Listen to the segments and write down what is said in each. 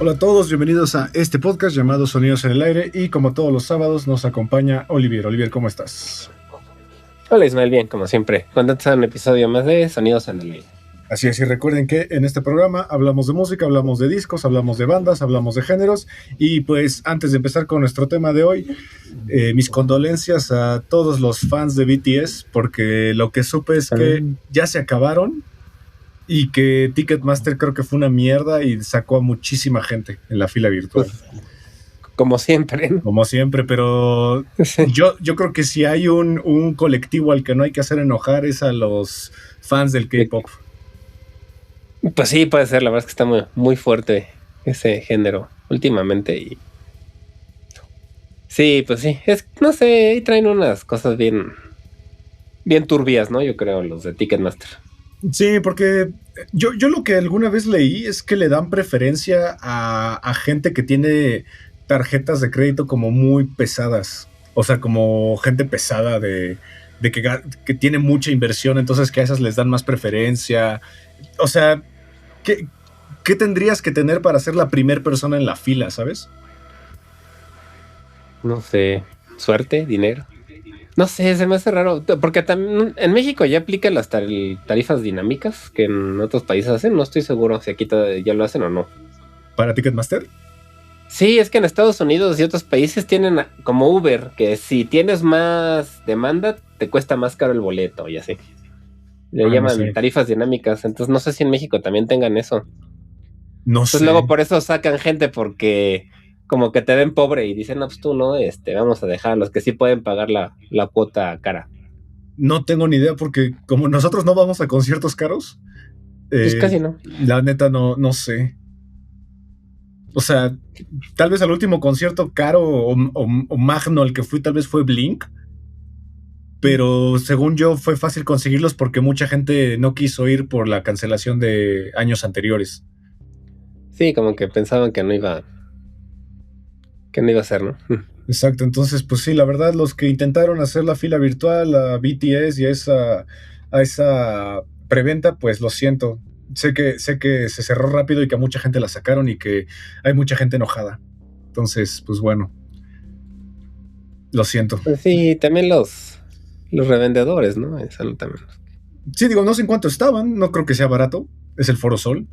Hola a todos, bienvenidos a este podcast llamado Sonidos en el Aire y como todos los sábados nos acompaña Olivier. Olivier, ¿cómo estás? Hola Ismael, bien, como siempre. Contentos a un episodio más de Sonidos en el Aire. Así es, y recuerden que en este programa hablamos de música, hablamos de discos, hablamos de bandas, hablamos de géneros. Y pues antes de empezar con nuestro tema de hoy, mis condolencias a todos los fans de BTS, porque lo que supe es que ya se acabaron y que Ticketmaster creo que fue una mierda y sacó a muchísima gente en la fila virtual. Como siempre, ¿no? Como siempre, pero Sí. yo creo que si hay un colectivo al que no hay que hacer enojar es a los fans del K-pop. Pues sí, puede ser, la verdad es que está muy, muy fuerte ese género últimamente. Y sí, pues sí, no sé, ahí traen unas cosas bien turbias, ¿no? Yo creo, los de Ticketmaster. Sí, porque yo lo que alguna vez leí es que le dan preferencia a gente que tiene tarjetas de crédito como muy pesadas. O sea, como gente pesada de que tiene mucha inversión, entonces que a esas les dan más preferencia. O sea, ¿qué tendrías que tener para ser la primera persona en la fila, sabes? No sé, suerte, dinero. No sé, se me hace raro, porque también en México ya aplican las tarifas dinámicas que en otros países hacen. No estoy seguro si aquí ya lo hacen o no. ¿Para Ticketmaster? Sí, es que en Estados Unidos y otros países tienen como Uber, que si tienes más demanda, te cuesta más caro el boleto y así. Le llaman no sé. tarifas dinámicas, entonces no sé si en México también tengan eso. No Entonces sé. luego por eso sacan gente, porque como que te ven pobre y dicen, no, pues tú no, vamos a dejar a los que sí pueden pagar la cuota cara. No tengo ni idea porque como nosotros no vamos a conciertos caros, Pues casi no. la neta no sé. O sea, tal vez al último concierto caro o magno al que fui tal vez fue Blink, pero según yo fue fácil conseguirlos porque mucha gente no quiso ir por la cancelación de años anteriores. Sí, como que pensaban que no iba a ser, ¿no? Exacto, entonces pues sí, la verdad los que intentaron hacer la fila virtual a BTS y a esa preventa, pues lo siento. Sé que se cerró rápido y que a mucha gente la sacaron y que hay mucha gente enojada. Entonces, pues bueno, lo siento. Pues sí, también los revendedores, ¿no? Eso también. Sí, digo, no sé en cuánto estaban, no creo que sea barato, es el Foro Sol.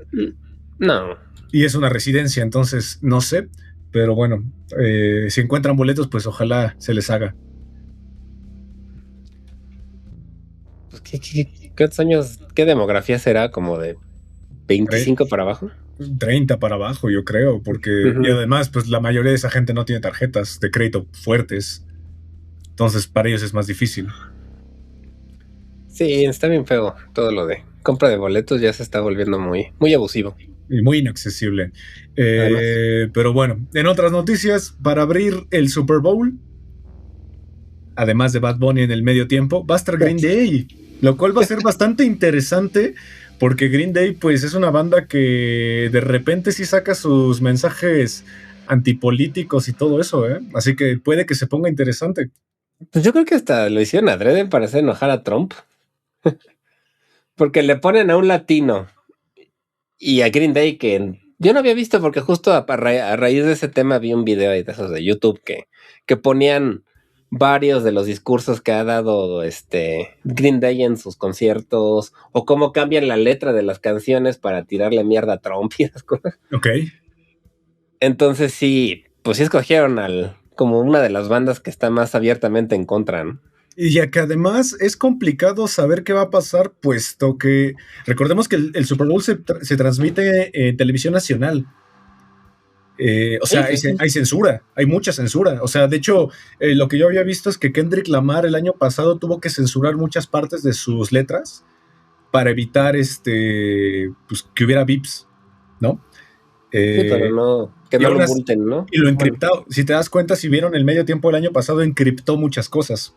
No. Y es una residencia, entonces no sé, pero bueno, si encuentran boletos, pues ojalá se les haga. Pues, ¿cuántos años, qué demografía será? ¿Como de 25 para abajo? 30 para abajo, yo creo, porque y además, pues la mayoría de esa gente no tiene tarjetas de crédito fuertes, entonces para ellos es más difícil. Sí, está bien feo todo lo de compra de boletos, ya se está volviendo muy, muy abusivo. Y muy inaccesible. Pero bueno, en otras noticias, para abrir el Super Bowl, además de Bad Bunny en el medio tiempo, va a estar Green Day, lo cual va a ser bastante interesante porque Green Day pues es una banda que de repente sí saca sus mensajes antipolíticos y todo eso, así que puede que se ponga interesante. Pues yo creo que hasta lo hicieron adrede para hacer enojar a Trump. Porque le ponen a un latino y a Green Day, que yo no había visto, porque justo a raíz de ese tema vi un video ahí de esos de YouTube que ponían varios de los discursos que ha dado Green Day en sus conciertos, o cómo cambian la letra de las canciones para tirarle mierda a Trump y esas cosas. Ok. Entonces sí, pues sí escogieron como una de las bandas que está más abiertamente en contra, ¿no? Y ya que además es complicado saber qué va a pasar, puesto que recordemos que el Super Bowl se transmite en televisión nacional. O sea, hay censura, hay mucha censura. O sea, de hecho, lo que yo había visto es que Kendrick Lamar el año pasado tuvo que censurar muchas partes de sus letras para evitar pues, que hubiera bips, ¿no? Sí, pero no, que no lo multen, ¿no? Y lo encriptado. Si te das cuenta, si vieron el medio tiempo del año pasado, encriptó muchas cosas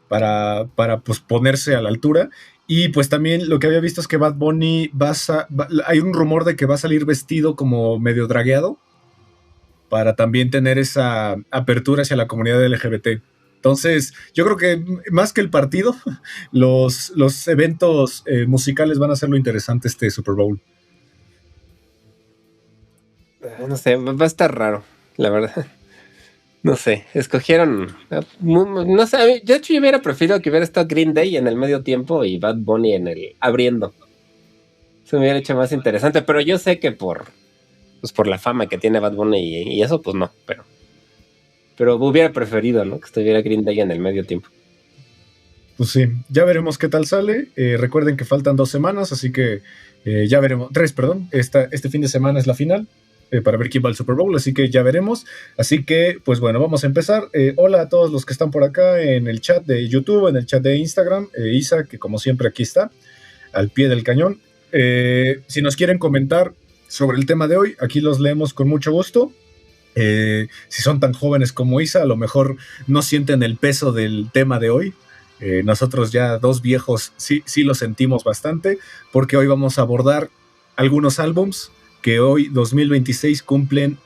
para pues, ponerse a la altura. Y pues también lo que había visto es que Bad Bunny hay un rumor de que va a salir vestido como medio dragueado para también tener esa apertura hacia la comunidad LGBT. Entonces, yo creo que más que el partido, los eventos musicales van a ser lo interesante este Super Bowl. No sé, va a estar raro, la verdad. No sé, escogieron. No sé, de hecho yo hubiera preferido que hubiera estado Green Day en el medio tiempo y Bad Bunny en el abriendo. Se me hubiera hecho más interesante, pero yo sé que por la fama que tiene Bad Bunny y eso, pues no, pero hubiera preferido, ¿no? Que estuviera Green Day en el medio tiempo. Pues sí, ya veremos qué tal sale. Recuerden que faltan 2 semanas, así que ya veremos. 3, perdón. Este fin de semana es la final para ver quién va al Super Bowl, así que ya veremos. Así que, pues bueno, vamos a empezar. Hola a todos los que están por acá en el chat de YouTube, en el chat de Instagram. Isa, que como siempre aquí está, al pie del cañón. Si nos quieren comentar sobre el tema de hoy, aquí los leemos con mucho gusto. Si son tan jóvenes como Isa, a lo mejor no sienten el peso del tema de hoy. Nosotros ya dos viejos sí lo sentimos bastante, porque hoy vamos a abordar algunos álbums que hoy 2026 cumplen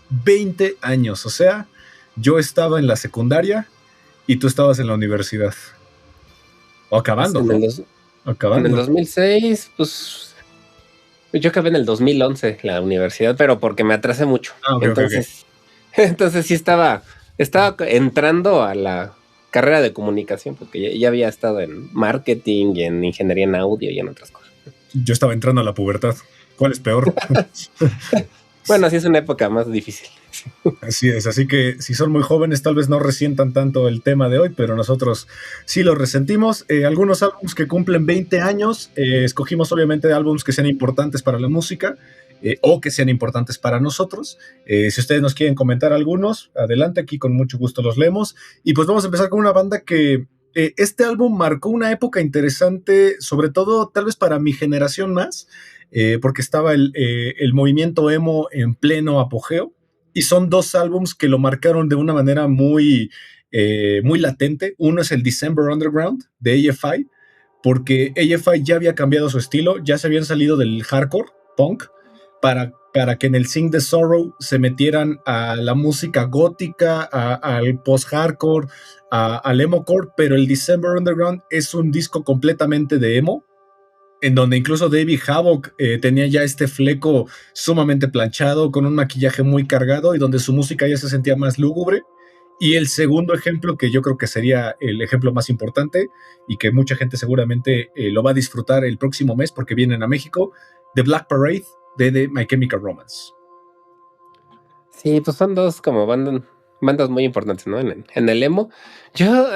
20 años. O sea, yo estaba en la secundaria y tú estabas en la universidad. O acabando, pues ¿no? En el 2006, pues yo acabé en el 2011 la universidad, pero porque me atrasé mucho. Okay. Entonces sí estaba entrando a la carrera de comunicación, porque ya había estado en marketing y en ingeniería en audio y en otras cosas. Yo estaba entrando a la pubertad. ¿Cuál es peor? Bueno, sí es una época más difícil. Así es, así que si son muy jóvenes tal vez no resientan tanto el tema de hoy, pero nosotros sí lo resentimos. Algunos álbumes que cumplen 20 años, escogimos obviamente álbumes que sean importantes para la música o que sean importantes para nosotros. Si ustedes nos quieren comentar algunos, adelante, aquí con mucho gusto los leemos. Y pues vamos a empezar con una banda que este álbum marcó una época interesante, sobre todo tal vez para mi generación más, porque estaba el movimiento emo en pleno apogeo. Y son dos álbums que lo marcaron de una manera muy latente. Uno es el December Underground de AFI, porque AFI ya había cambiado su estilo, ya se habían salido del hardcore punk para que en el Sing the Sorrow se metieran a la música gótica, al post-hardcore, al emo-core, pero el December Underground es un disco completamente de emo, en donde incluso David Havok tenía ya este fleco sumamente planchado, con un maquillaje muy cargado y donde su música ya se sentía más lúgubre. Y el segundo ejemplo, que yo creo que sería el ejemplo más importante y que mucha gente seguramente lo va a disfrutar el próximo mes porque vienen a México, The Black Parade de My Chemical Romance. Sí, pues son dos como bandas muy importantes, ¿no? En el emo. Yo,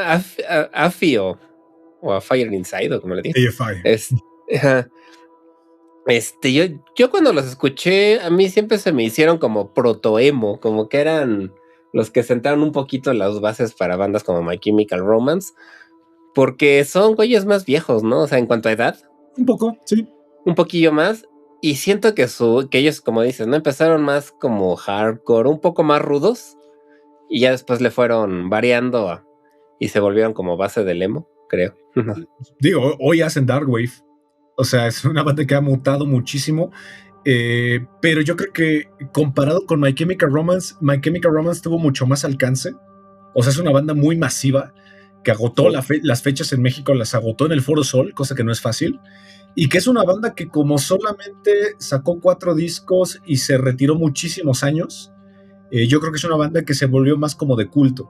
AFI o a Fire Inside, o como le digo. AFI. Yo cuando los escuché, a mí siempre se me hicieron como proto-emo, como que eran los que sentaron un poquito las bases para bandas como My Chemical Romance, porque son güeyes más viejos, ¿no? O sea, en cuanto a edad. Un poco, sí. Un poquillo más. Y siento que ellos, como dices, ¿no? Empezaron más como hardcore, un poco más rudos, y ya después le fueron variando y se volvieron como base del emo, creo. Digo, hoy hacen Darkwave. O sea, es una banda que ha mutado muchísimo. Pero yo creo que comparado con My Chemical Romance tuvo mucho más alcance. O sea, es una banda muy masiva que agotó las fechas en México, las agotó en el Foro Sol, cosa que no es fácil. Y que es una banda que como solamente sacó 4 discos y se retiró muchísimos años, yo creo que es una banda que se volvió más como de culto.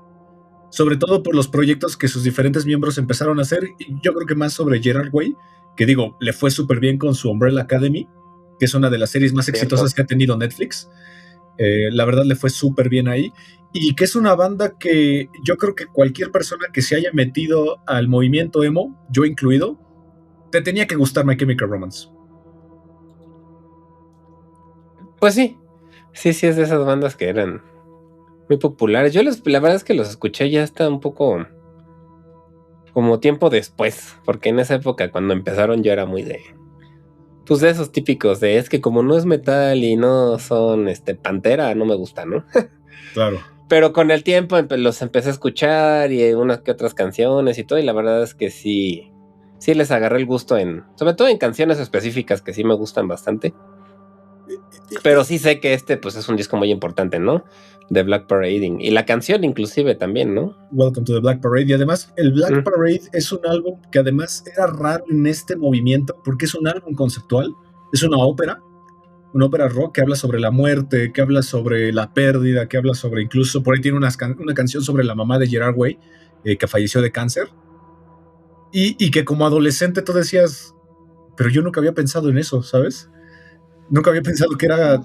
Sobre todo por los proyectos que sus diferentes miembros empezaron a hacer. Y yo creo que más sobre Gerard Way, que digo, le fue súper bien con su Umbrella Academy, que es una de las series más exitosas que ha tenido Netflix. La verdad le fue súper bien ahí. Y que es una banda que yo creo que cualquier persona que se haya metido al movimiento emo, yo incluido, te tenía que gustar My Chemical Romance. Pues sí, es de esas bandas que eran muy populares. La verdad es que los escuché ya hasta un poco como tiempo después, porque en esa época cuando empezaron yo era muy pues de esos típicos de es que como no es metal y no son Pantera, no me gusta, ¿no? Claro. Pero con el tiempo los empecé a escuchar y unas que otras canciones y todo, y la verdad es que sí les agarré el gusto sobre todo en canciones específicas que sí me gustan bastante. Pero sí sé que pues es un disco muy importante, ¿no? De Black Parade. Y la canción inclusive también, ¿no? Welcome to the Black Parade. Y además, el Black Parade es un álbum que además era raro en este movimiento porque es un álbum conceptual, es una ópera, una ópera rock que habla sobre la muerte, que habla sobre la pérdida, que habla sobre, incluso por ahí tiene una canción sobre la mamá de Gerard Way, que falleció de cáncer, y que como adolescente tú decías, pero yo nunca había pensado en eso, ¿sabes? Nunca había pensado que era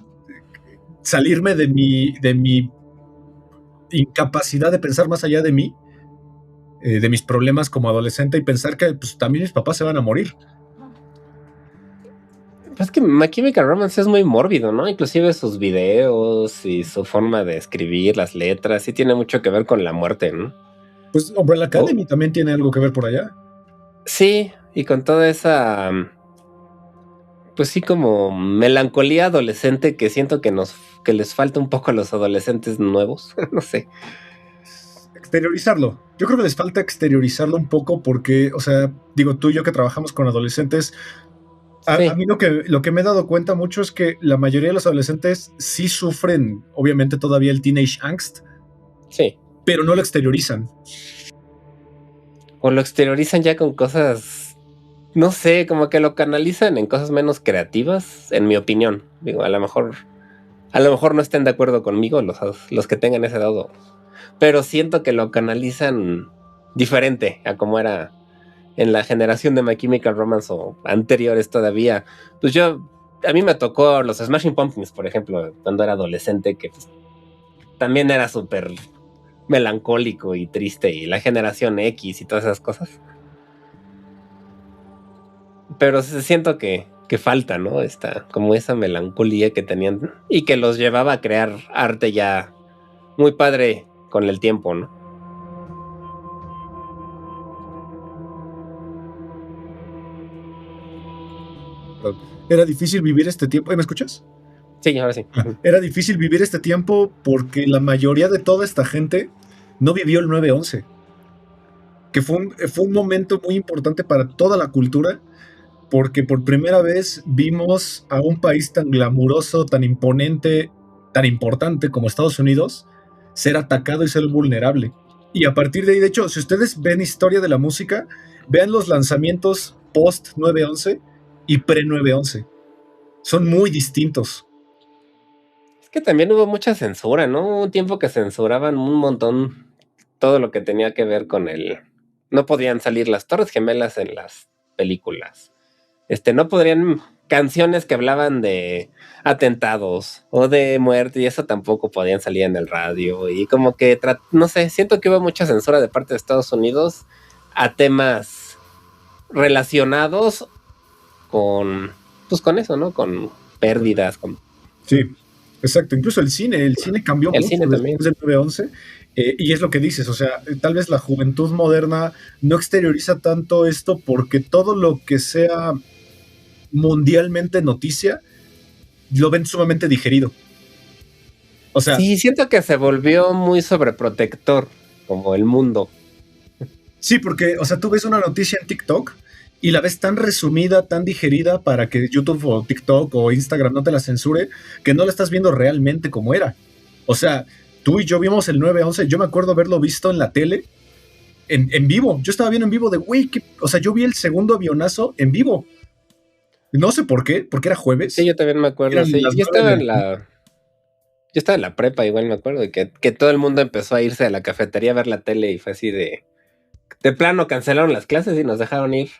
salirme de mi incapacidad de pensar más allá de mí, de mis problemas como adolescente, y pensar que pues, también mis papás se van a morir. Pues que My Chemical Romance es muy mórbido, ¿no? Inclusive sus videos y su forma de escribir, las letras, sí tiene mucho que ver con la muerte, ¿no? Pues Umbrella Academy también tiene algo que ver por allá. Sí, y con toda esa, pues sí, como melancolía adolescente que siento que les falta un poco a los adolescentes nuevos, no sé. Exteriorizarlo. Yo creo que les falta exteriorizarlo un poco porque, o sea, digo, tú y yo que trabajamos con adolescentes, Sí. a mí lo que me he dado cuenta mucho es que la mayoría de los adolescentes sí sufren, obviamente, todavía el teenage angst, Sí. pero no lo exteriorizan. O lo exteriorizan ya con cosas, no sé, como que lo canalizan en cosas menos creativas, en mi opinión. Digo, a lo mejor no estén de acuerdo conmigo los que tengan ese dado, pero siento que lo canalizan diferente a como era en la generación de My Chemical Romance o anteriores todavía. Pues a mí me tocó los Smashing Pumpkins, por ejemplo, cuando era adolescente, que pues, también era súper melancólico y triste, y la generación X y todas esas cosas. Pero siento que falta, ¿no? Como esa melancolía que tenían y que los llevaba a crear arte ya muy padre con el tiempo, ¿no? Era difícil vivir este tiempo. ¿Me escuchas? Sí, ahora sí. Era difícil vivir este tiempo porque la mayoría de toda esta gente no vivió el 9/11, que fue un momento muy importante para toda la cultura, porque por primera vez vimos a un país tan glamuroso, tan imponente, tan importante como Estados Unidos ser atacado y ser vulnerable. Y a partir de ahí, de hecho, si ustedes ven historia de la música, vean los lanzamientos post 9/11 y pre 9/11. Son muy distintos. Es que también hubo mucha censura, ¿no? Hubo un tiempo que censuraban un montón todo lo que tenía que ver con el... No podían salir las Torres Gemelas en las películas. No podrían canciones que hablaban de atentados o de muerte, y eso tampoco podían salir en el radio. Y como que, no sé, siento que hubo mucha censura de parte de Estados Unidos a temas relacionados con, pues con eso, ¿no? Con pérdidas, con... Sí, exacto. Incluso el cine cambió El mucho cine también. después del 9/11. Y es lo que dices, o sea, tal vez la juventud moderna no exterioriza tanto esto porque todo lo que sea mundialmente noticia lo ven sumamente digerido. O sea, Sí, siento que se volvió muy sobreprotector, como el mundo. sí, porque, o sea, tú ves una noticia en TikTok y la ves tan resumida, tan digerida para que YouTube o TikTok o Instagram no te la censure, que no la estás viendo realmente como era. O sea, tú y yo vimos el 9/11, yo me acuerdo haberlo visto en la tele, en vivo. Yo estaba viendo en vivo de, güey, o sea, yo vi el segundo avionazo en vivo. No sé por qué, porque era Sí, jueves. yo también me acuerdo, Eran sí. las Yo 9 estaba de en la... Yo estaba en la prepa, igual me acuerdo, y que todo el mundo empezó a irse a la cafetería a ver la tele, y fue así de plano cancelaron las clases y nos dejaron ir.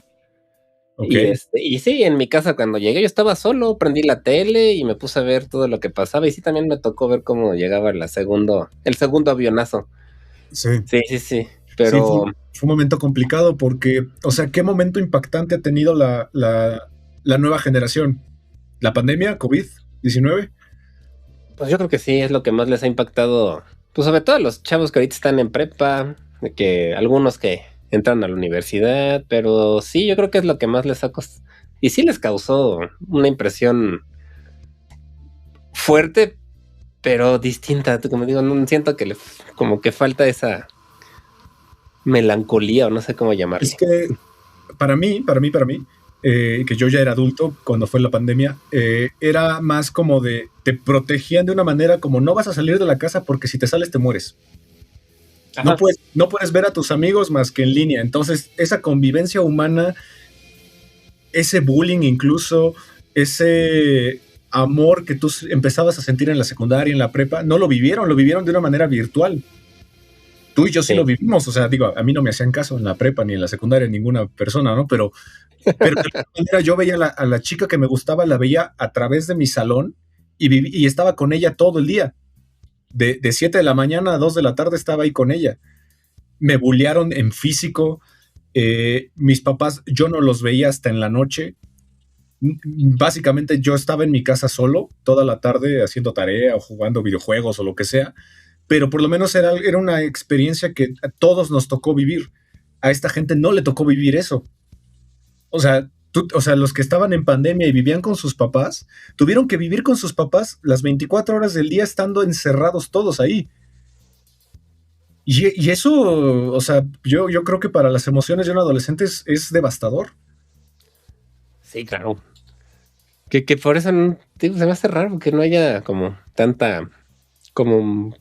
Ok. Y sí, en mi casa cuando llegué yo estaba solo, prendí la tele y me puse a ver todo lo que pasaba, y sí también me tocó ver cómo llegaba el segundo avionazo. Sí. Sí, sí, sí, Sí, pero fue un momento complicado porque, o sea, ¿qué momento impactante ha tenido la nueva generación? ¿La pandemia, COVID-19? pues yo creo que sí es lo que más les ha impactado, pues sobre todo a los chavos que ahorita están en prepa, de que algunos que entran a la universidad, pero sí, yo creo que es lo que más les ha costado. Y sí les causó una impresión fuerte, pero distinta. Como digo, no siento que como que falta esa melancolía, o no sé cómo Es llamarle. que para mí, que yo ya era adulto cuando fue la pandemia, era más como de, te protegían de una manera como no vas a salir de la casa porque si te sales te mueres. Ajá. No puedes ver a tus amigos más que en línea. Entonces, esa convivencia humana, ese bullying incluso, ese amor que tú empezabas a sentir en la secundaria, en la prepa, no lo vivieron de una manera virtual. Tú y yo sí lo vivimos, o sea, digo, a mí no me hacían caso en la prepa ni en la secundaria ninguna persona, ¿no? Pero de alguna manera yo veía a la chica que me gustaba, la veía a través de mi salón y estaba con ella todo el día. De 7 de la mañana a 2 de la tarde estaba ahí con ella. Me bullearon en físico. Mis papás, yo no los veía hasta en la noche. Básicamente yo estaba en mi casa solo toda la tarde haciendo tarea o jugando videojuegos o lo que sea, pero por lo menos era una experiencia que a todos nos tocó vivir. A esta gente no le tocó vivir eso. O sea, los que estaban en pandemia y vivían con sus papás, tuvieron que vivir con sus papás las 24 horas del día estando encerrados todos ahí. Y eso, o sea, yo creo que para las emociones de un adolescente es devastador. Sí, claro. Que por eso se me hace raro que no haya como tanta, como,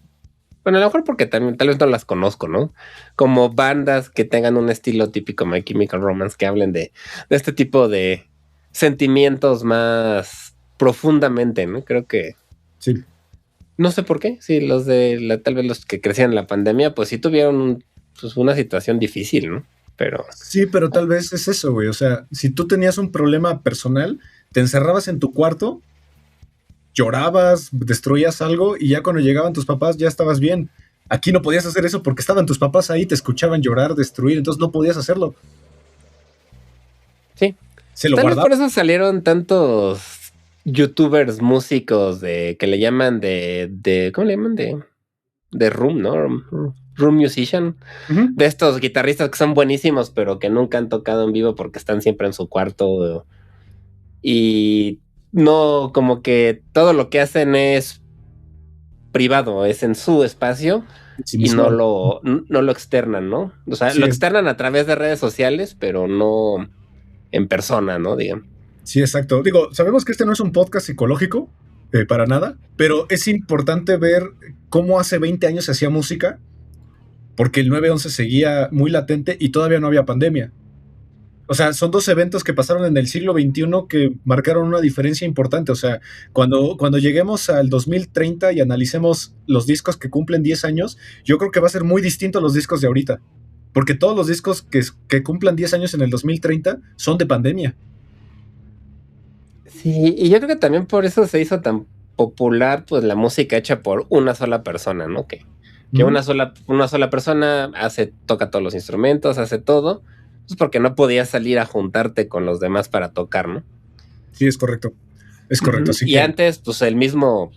bueno, a lo mejor porque también tal vez no las conozco, ¿no? Como bandas que tengan un estilo típico My Chemical Romance, que hablen de este tipo de sentimientos más profundamente, ¿no? Creo que Sí. no sé por qué, sí, tal vez los que crecían en la pandemia, pues sí tuvieron pues una situación difícil, ¿no? Pero sí, pero tal vez es eso, güey. O sea, si tú tenías un problema personal, te encerrabas en tu cuarto, llorabas, destruías algo y ya cuando llegaban tus papás ya estabas bien. Aquí no podías hacer eso porque estaban tus papás ahí, te escuchaban llorar, destruir, entonces no podías hacerlo. sí. Se lo Tal vez guardaba. por eso salieron tantos youtubers músicos que le llaman ¿cómo le llaman? De room, ¿no? Room musician. Uh-huh. De estos guitarristas que son buenísimos, pero que nunca han tocado en vivo porque están siempre en su cuarto. Y no, como que todo lo que hacen es privado, es en su espacio y no lo externan, ¿no? O sea, sí, lo externan a través de redes sociales, pero no en persona, ¿no? Digamos. Sí, exacto. Digo, sabemos que este no es un podcast psicológico, para nada, pero es importante ver cómo hace 20 años se hacía música, porque el 9/11 seguía muy latente y todavía no había pandemia. O sea, son dos eventos que pasaron en el siglo XXI que marcaron una diferencia importante. O sea, cuando lleguemos al 2030 y analicemos los discos que cumplen 10 años, yo creo que va a ser muy distinto a los discos de ahorita. Porque todos los discos que cumplan 10 años en el 2030 son de pandemia. Sí, y yo creo que también por eso se hizo tan popular pues la música hecha por una sola persona, ¿no? Que una sola persona toca todos los instrumentos, hace todo, pues porque no podías salir a juntarte con los demás para tocar, ¿no? Sí, es correcto. Es correcto. Así y antes, pues el mismo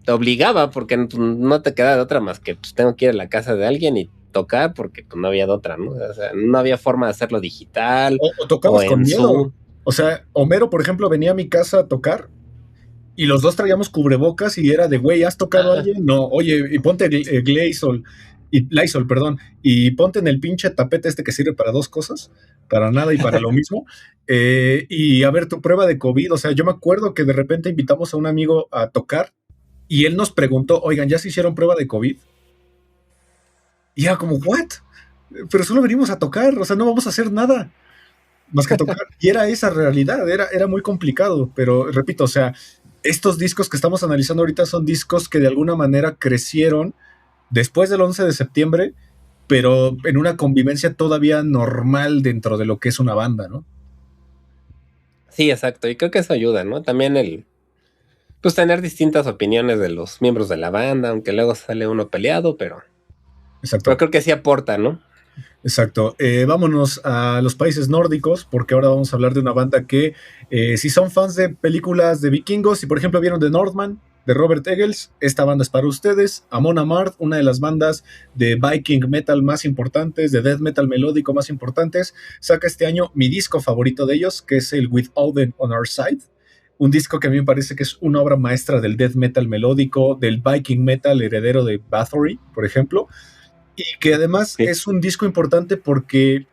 te obligaba, porque no te quedaba de otra más que pues tengo que ir a la casa de alguien y tocar, porque pues no había de otra, ¿no? O sea, no había forma de hacerlo digital. O tocabas con miedo. O sea, Homero, por ejemplo, venía a mi casa a tocar y los dos traíamos cubrebocas y era de, güey, ¿has tocado a alguien? No, oye, y ponte Lysol, perdón, y ponte en el pinche tapete este que sirve para dos cosas, para nada y para lo mismo, y a ver tu prueba de COVID. O sea, yo me acuerdo que de repente invitamos a un amigo a tocar y él nos preguntó, oigan, ¿ya se hicieron prueba de COVID? Y era como, ¿what? Pero solo venimos a tocar, o sea, no vamos a hacer nada más que tocar. Y era esa realidad, era muy complicado, pero repito, o sea, estos discos que estamos analizando ahorita son discos que de alguna manera crecieron después del 11 de septiembre, pero en una convivencia todavía normal dentro de lo que es una banda, ¿no? Sí, exacto, y creo que eso ayuda, ¿no? También pues tener distintas opiniones de los miembros de la banda, aunque luego sale uno peleado, pero creo que sí aporta, ¿no? Exacto. Vámonos a los países nórdicos, porque ahora vamos a hablar de una banda que, si son fans de películas de vikingos, si por ejemplo vieron The Northman, de Robert Eggers, esta banda es para ustedes. Amon Amarth, una de las bandas de Viking metal más importantes, de death metal melódico más importantes, saca este año mi disco favorito de ellos, que es el With Odin on Our Side. Un disco que a mí me parece que es una obra maestra del death metal melódico, del Viking metal heredero de Bathory, por ejemplo. Y que además es un disco importante porque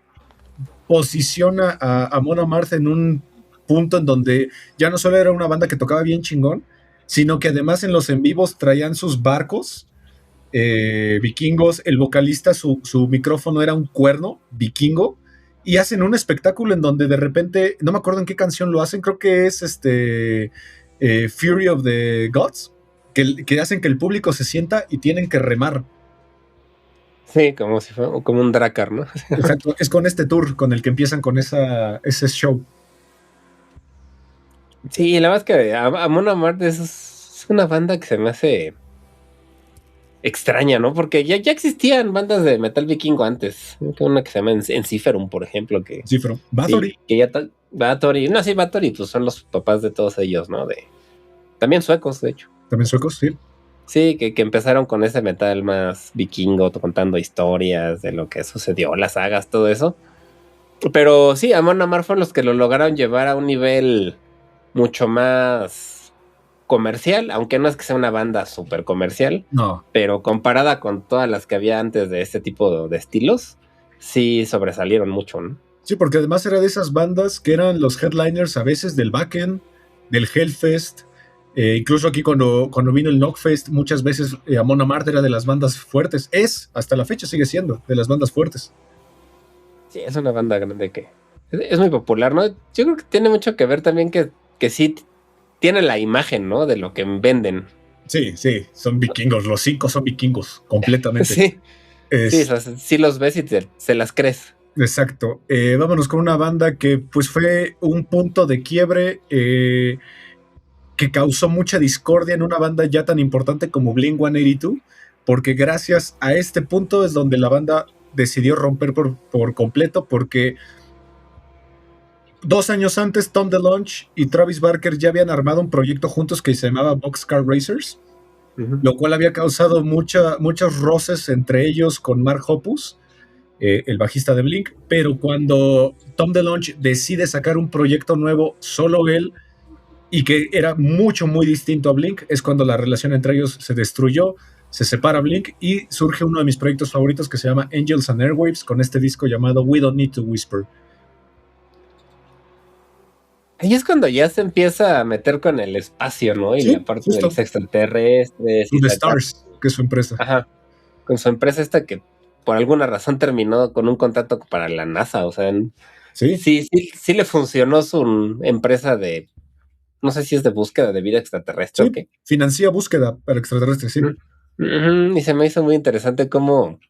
posiciona a Amon Amarth en un punto en donde ya no solo era una banda que tocaba bien chingón, sino que además en los en vivos traían sus barcos vikingos. El vocalista, su micrófono era un cuerno vikingo, y hacen un espectáculo en donde de repente, no me acuerdo en qué canción lo hacen, creo que es Fury of the Gods, que hacen que el público se sienta y tienen que remar. Sí, como si fuera como un Drakkar, ¿no? Exacto, es con este tour con el que empiezan con ese show. Sí, la verdad es que Amon Amarth es una banda que se me hace extraña, ¿no? Porque ya existían bandas de metal vikingo antes. Una que se llama Enciferum, por ejemplo, que Sí, pero Bathory. sí, que ya Bathory, no, sí, Bathory, pues son los papás de todos ellos, ¿no? También suecos, de hecho. También suecos, sí. Sí, que empezaron con ese metal más vikingo, contando historias de lo que sucedió, las sagas, todo eso. Pero sí, Amon Amarth fueron los que lo lograron llevar a un nivel mucho más comercial, aunque no es que sea una banda súper comercial, No. pero comparada con todas las que había antes de este tipo de estilos, sí sobresalieron mucho, ¿no? Sí, porque además era de esas bandas que eran los headliners a veces del Wacken, del Hellfest. Incluso aquí cuando vino el Knockfest, muchas veces Amon Amarth era de las bandas fuertes. Hasta la fecha sigue siendo, de las bandas fuertes. Sí, es una banda grande que es muy popular, ¿no? Yo creo que tiene mucho que ver también que sí tiene la imagen, ¿no? De lo que venden. Sí, sí, son vikingos. Los 5 son vikingos, completamente. Sí, sí, o Es, sea, sí los ves y se las crees. exacto. Vámonos con una banda que pues fue un punto de quiebre que causó mucha discordia en una banda ya tan importante como Blink-182, porque gracias a este punto es donde la banda decidió romper por completo, porque 2 años antes Tom DeLonge y Travis Barker ya habían armado un proyecto juntos que se llamaba Boxcar Racers, lo cual había causado muchos roces entre ellos con Mark Hoppus, el bajista de Blink, pero cuando Tom DeLonge decide sacar un proyecto nuevo, solo él, y que era muy distinto a Blink, es cuando la relación entre ellos se destruyó, se separa Blink y surge uno de mis proyectos favoritos que se llama Angels and Airwaves, con este disco llamado We Don't Need to Whisper. Ahí es cuando ya se empieza a meter con el espacio, ¿no? Y Sí, la parte de justo. los extraterrestres To y The sacar, Stars, que es su empresa. ajá, con su empresa esta que por alguna razón terminó con un contrato para la NASA, o sea, Sí, sí le funcionó su empresa de, no sé si es de búsqueda de vida extraterrestre o sí, qué. financia búsqueda para extraterrestres, sí. Ujú, y se me hizo muy interesante cómo,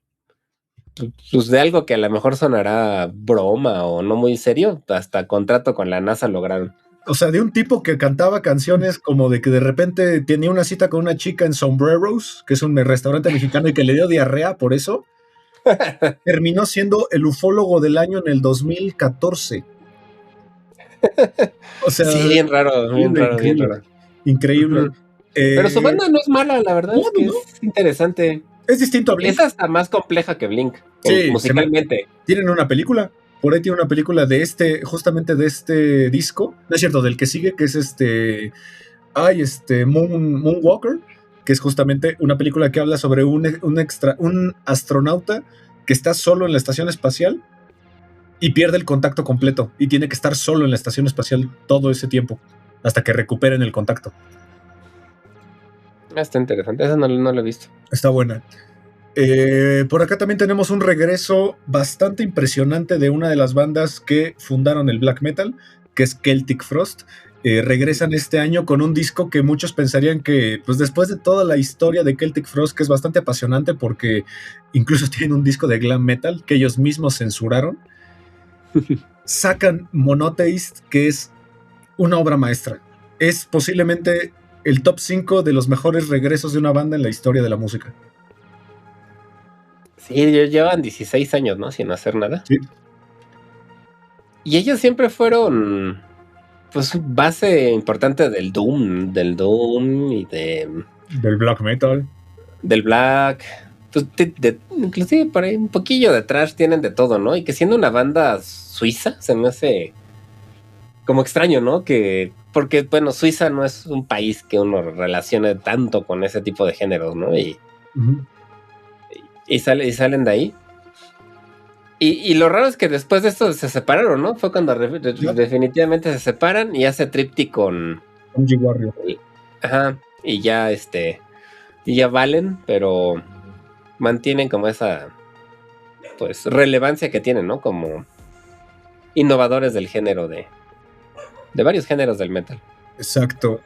pues de algo que a lo mejor sonará broma o no muy serio, hasta contrato con la NASA lograron. O sea, de un tipo que cantaba canciones como de que de repente tenía una cita con una chica en Sombreros, que es un restaurante mexicano, y que le dio diarrea por eso, terminó siendo el ufólogo del año en el 2014. O sea, Sí, bien raro, bien increíble, raro, bien increíble, raro. increíble. Ujú. Pero su banda no es mala, la verdad No, es no, que no. es interesante. Es distinto a Es Blink. hasta más compleja que Blink, Sí, musicalmente. tienen una película. Por ahí tiene una película justamente de este disco. No es cierto, del que sigue, que es Moonwalker, que es justamente una película que habla sobre un astronauta que está solo en la estación espacial y pierde el contacto completo y tiene que estar solo en la estación espacial todo ese tiempo hasta que recuperen el contacto. Está interesante, eso no lo he visto. Está buena. Por acá también tenemos un regreso bastante impresionante de una de las bandas que fundaron el black metal, que es Celtic Frost. Regresan este año con un disco que muchos pensarían que, pues después de toda la historia de Celtic Frost, que es bastante apasionante porque incluso tienen un disco de glam metal que ellos mismos censuraron, sacan Monotheist, que es una obra maestra. Es posiblemente el top 5 de los mejores regresos de una banda en la historia de la música. Sí, llevan 16 años, ¿no? Sin hacer nada. Sí. Y ellos siempre fueron, pues, base importante del Doom y Del black metal. del Black. Pues, inclusive por ahí un poquillo de trash tienen de todo, ¿no? Y que siendo una banda suiza, se me hace como extraño, ¿no? Porque, bueno, Suiza no es un país que uno relacione tanto con ese tipo de géneros, ¿no? Uh-huh. Y salen de ahí. Y lo raro es que después de esto se separaron, ¿no? Fue cuando definitivamente se separan y hace Triptych con G Warrior. Ajá. Y ya valen, pero mantienen como esa, pues, relevancia que tienen, ¿no? Como innovadores del género de varios géneros del metal. Exacto.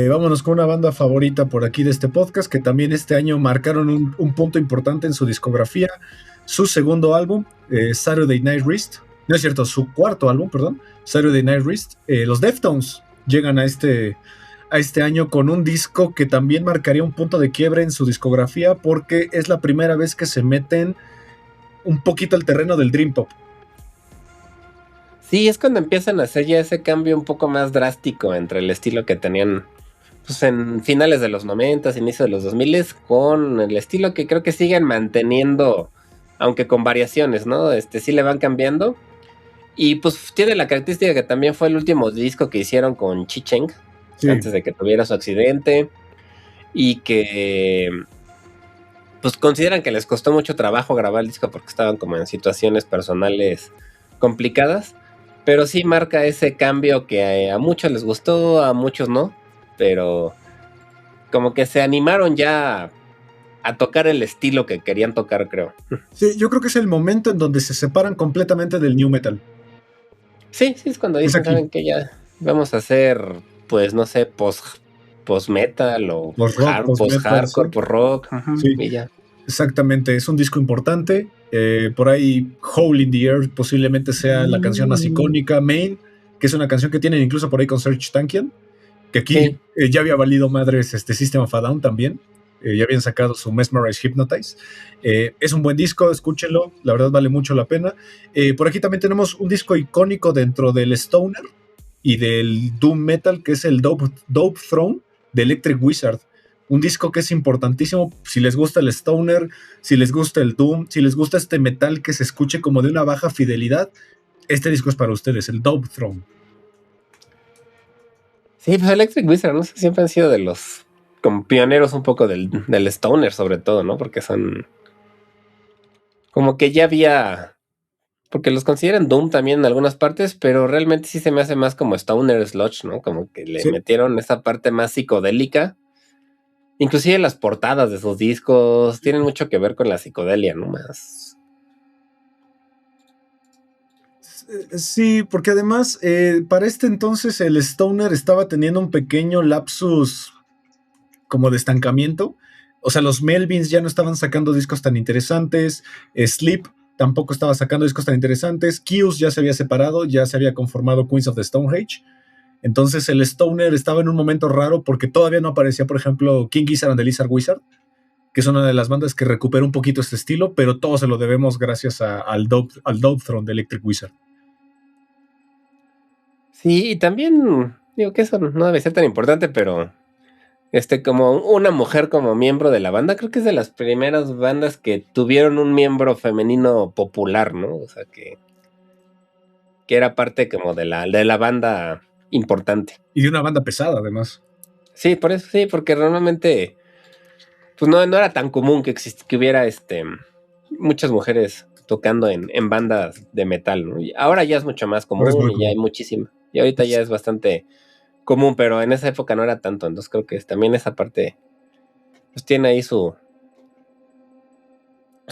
Vámonos con una banda favorita por aquí de este podcast, que también este año marcaron un punto importante en su discografía. Su segundo álbum, Saturday Night Wrist. No es cierto, su cuarto álbum, perdón. Saturday Night Wrist. Los Deftones llegan a este año con un disco que también marcaría un punto de quiebre en su discografía, porque es la primera vez que se meten un poquito al terreno del Dream Pop. Sí, es cuando empiezan a hacer ya ese cambio un poco más drástico entre el estilo que tenían pues, en finales de los 90, inicio de los 2000, con el estilo que creo que siguen manteniendo, aunque con variaciones, ¿no? Sí le van cambiando. Y pues tiene la característica que también fue el último disco que hicieron con Chi Cheng, Sí. antes de que tuviera su accidente, y que pues consideran que les costó mucho trabajo grabar el disco porque estaban como en situaciones personales complicadas, pero sí marca ese cambio que a muchos les gustó, a muchos no, pero como que se animaron ya a tocar el estilo que querían tocar, creo. Sí, yo creo que es el momento en donde se separan completamente del new metal. Sí, es cuando Es dicen, aquí, ¿saben qué? Ya vamos a hacer, pues no sé, post metal o post-rock, post post-metal, sí. hardcore, post rock, Sí, y ya. exactamente, es un disco importante. Por ahí, Hole in the Earth posiblemente sea la canción más icónica. Main, que es una canción que tienen incluso por ahí con Serj Tankian, que aquí Sí. ya había valido madres System of a Down también. Ya habían sacado su Mesmerize Hypnotize. Es un buen disco, escúchenlo, la verdad vale mucho la pena. Por aquí también tenemos un disco icónico dentro del Stoner y del Doom Metal, que es el Dope Throne de Electric Wizard. Un disco que es importantísimo si les gusta el Stoner, si les gusta el Doom, si les gusta este metal que se escuche como de una baja fidelidad. Este disco es para ustedes, el Dope Throne. Sí, pues Electric Wizard, no sé, siempre han sido de los como pioneros un poco del Stoner, sobre todo, ¿no? Porque son como que ya había, porque los consideran Doom también en algunas partes, pero realmente sí se me hace más como Stoner Sludge, ¿no? Como que le Sí. metieron esa parte más psicodélica. Inclusive las portadas de sus discos tienen mucho que ver con la psicodelia, ¿no? Más. Sí, porque además para este entonces el Stoner estaba teniendo un pequeño lapsus como de estancamiento. O sea, los Melvins ya no estaban sacando discos tan interesantes. Sleep tampoco estaba sacando discos tan interesantes. Kius ya se había separado, ya se había conformado Queens of the Stone Age. Entonces el Stoner estaba en un momento raro porque todavía no aparecía, por ejemplo, King Gizzard and the Lizard Wizard, que es una de las bandas que recupera un poquito este estilo, pero todo se lo debemos gracias al Dope Throne de Electric Wizard. Sí, y también digo que eso no debe ser tan importante, pero como una mujer como miembro de la banda, creo que es de las primeras bandas que tuvieron un miembro femenino popular, ¿no? O sea, que era parte como de la banda importante. Y de una banda pesada, además. Sí, por eso sí, porque normalmente pues no era tan común que hubiera muchas mujeres tocando en bandas de metal, ¿no? Y ahora ya es mucho más común y ya hay muchísima. Y ahorita ya es bastante común, pero en esa época no era tanto, entonces creo que también esa parte pues tiene ahí su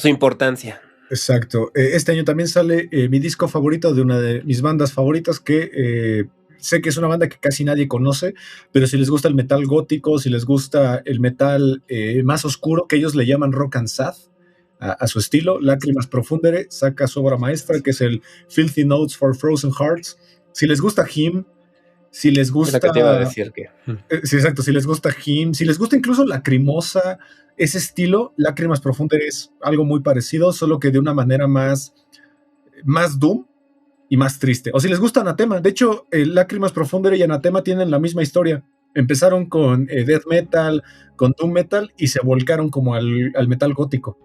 importancia. Exacto. Este año también sale mi disco favorito de una de mis bandas favoritas que sé que es una banda que casi nadie conoce, pero si les gusta el metal gótico, si les gusta el metal más oscuro, que ellos le llaman rock and sad, a su estilo, Lágrimas Profundere saca su obra maestra, que es el Filthy Notes for Frozen Hearts. Si les gusta Him, si les gusta... Es lo que te iba a decir que... Sí, exacto, si les gusta Him, si les gusta incluso Lacrimosa, ese estilo, Lágrimas Profundere es algo muy parecido, solo que de una manera más doom y más triste. O si les gusta Anatema, de hecho, Lágrimas Profundere y Anatema tienen la misma historia. Empezaron con death metal, con doom metal y se volcaron como al metal gótico.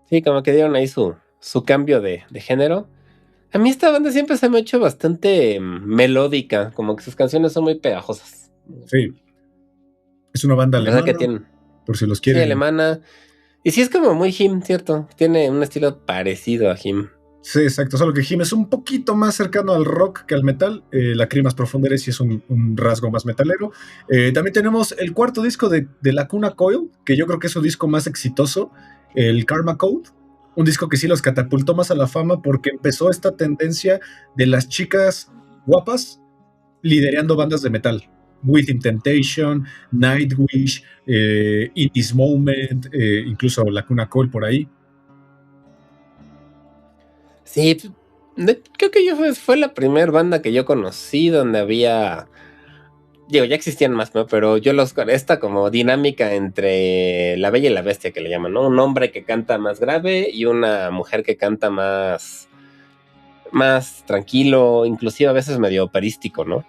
Sí, como que dieron ahí su cambio de género. A mí esta banda siempre se me ha hecho bastante melódica, como que sus canciones son muy pegajosas. Sí. Es una banda alemana, que tienen, por si los quieren. Sí, alemana. Y sí es como muy Him, ¿cierto? Tiene un estilo parecido a Him. Sí, exacto, solo que Him es un poquito más cercano al rock que al metal. Lágrimas Profundere sí es un rasgo más metalero. También tenemos el cuarto disco de Lacuna Coil, que yo creo que es su disco más exitoso, el Karma Code. Un disco que sí los catapultó más a la fama porque empezó esta tendencia de las chicas guapas liderando bandas de metal. Within Temptation, Nightwish, In This Moment, incluso Lacuna Coil por ahí. Sí, creo que fue la primera banda que yo conocí donde había, digo, ya existían más, ¿no? Pero yo esta como dinámica entre la bella y la bestia que le llaman, ¿no? Un hombre que canta más grave y una mujer que canta más tranquilo, inclusive a veces medio operístico, ¿no?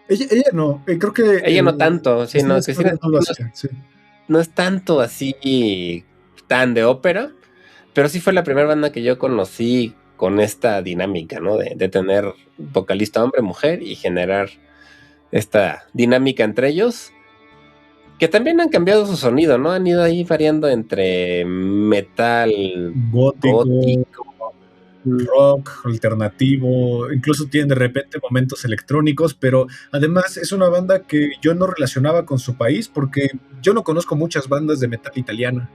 Ella no, creo que Ella no tanto, sí, no, Cristina no lo hacía, sí. no es tanto así tan de ópera, pero sí fue la primera banda que yo conocí con esta dinámica, ¿no? De tener vocalista hombre, mujer y generar esta dinámica entre ellos, que también han cambiado su sonido, ¿no? Han ido ahí variando entre metal, Gótico, gótico, rock, alternativo, incluso tienen de repente momentos electrónicos, pero además es una banda que yo no relacionaba con su país porque yo no conozco muchas bandas de metal italiana.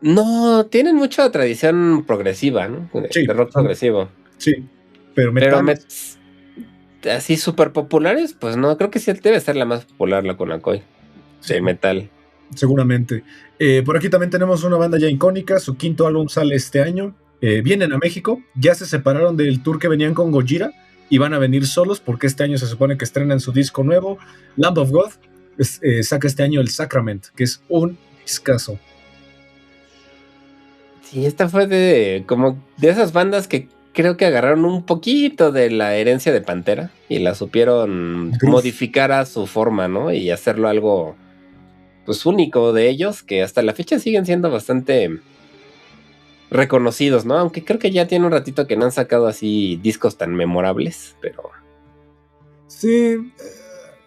No, tienen mucha tradición progresiva, ¿no? Sí, De rock progresivo. sí, pero Pero metal. así súper populares, pues no, creo que sí debe ser la más popular, la Conakoi, Sí, de metal. seguramente. Por aquí también tenemos una banda ya icónica, su quinto álbum sale este año. Vienen a México, ya se separaron del tour que venían con Gojira y van a venir solos porque este año se supone que estrenan su disco nuevo, Lamb of God. Saca este año el Sacrament, que es un discazo. Sí, esta fue como de esas bandas que creo que agarraron un poquito de la herencia de Pantera y la supieron Groove. modificar a su forma, ¿no? Y hacerlo algo, pues, único de ellos, que hasta la fecha siguen siendo bastante reconocidos, ¿no? Aunque creo que ya tiene un ratito que no han sacado así discos tan memorables, pero... Sí,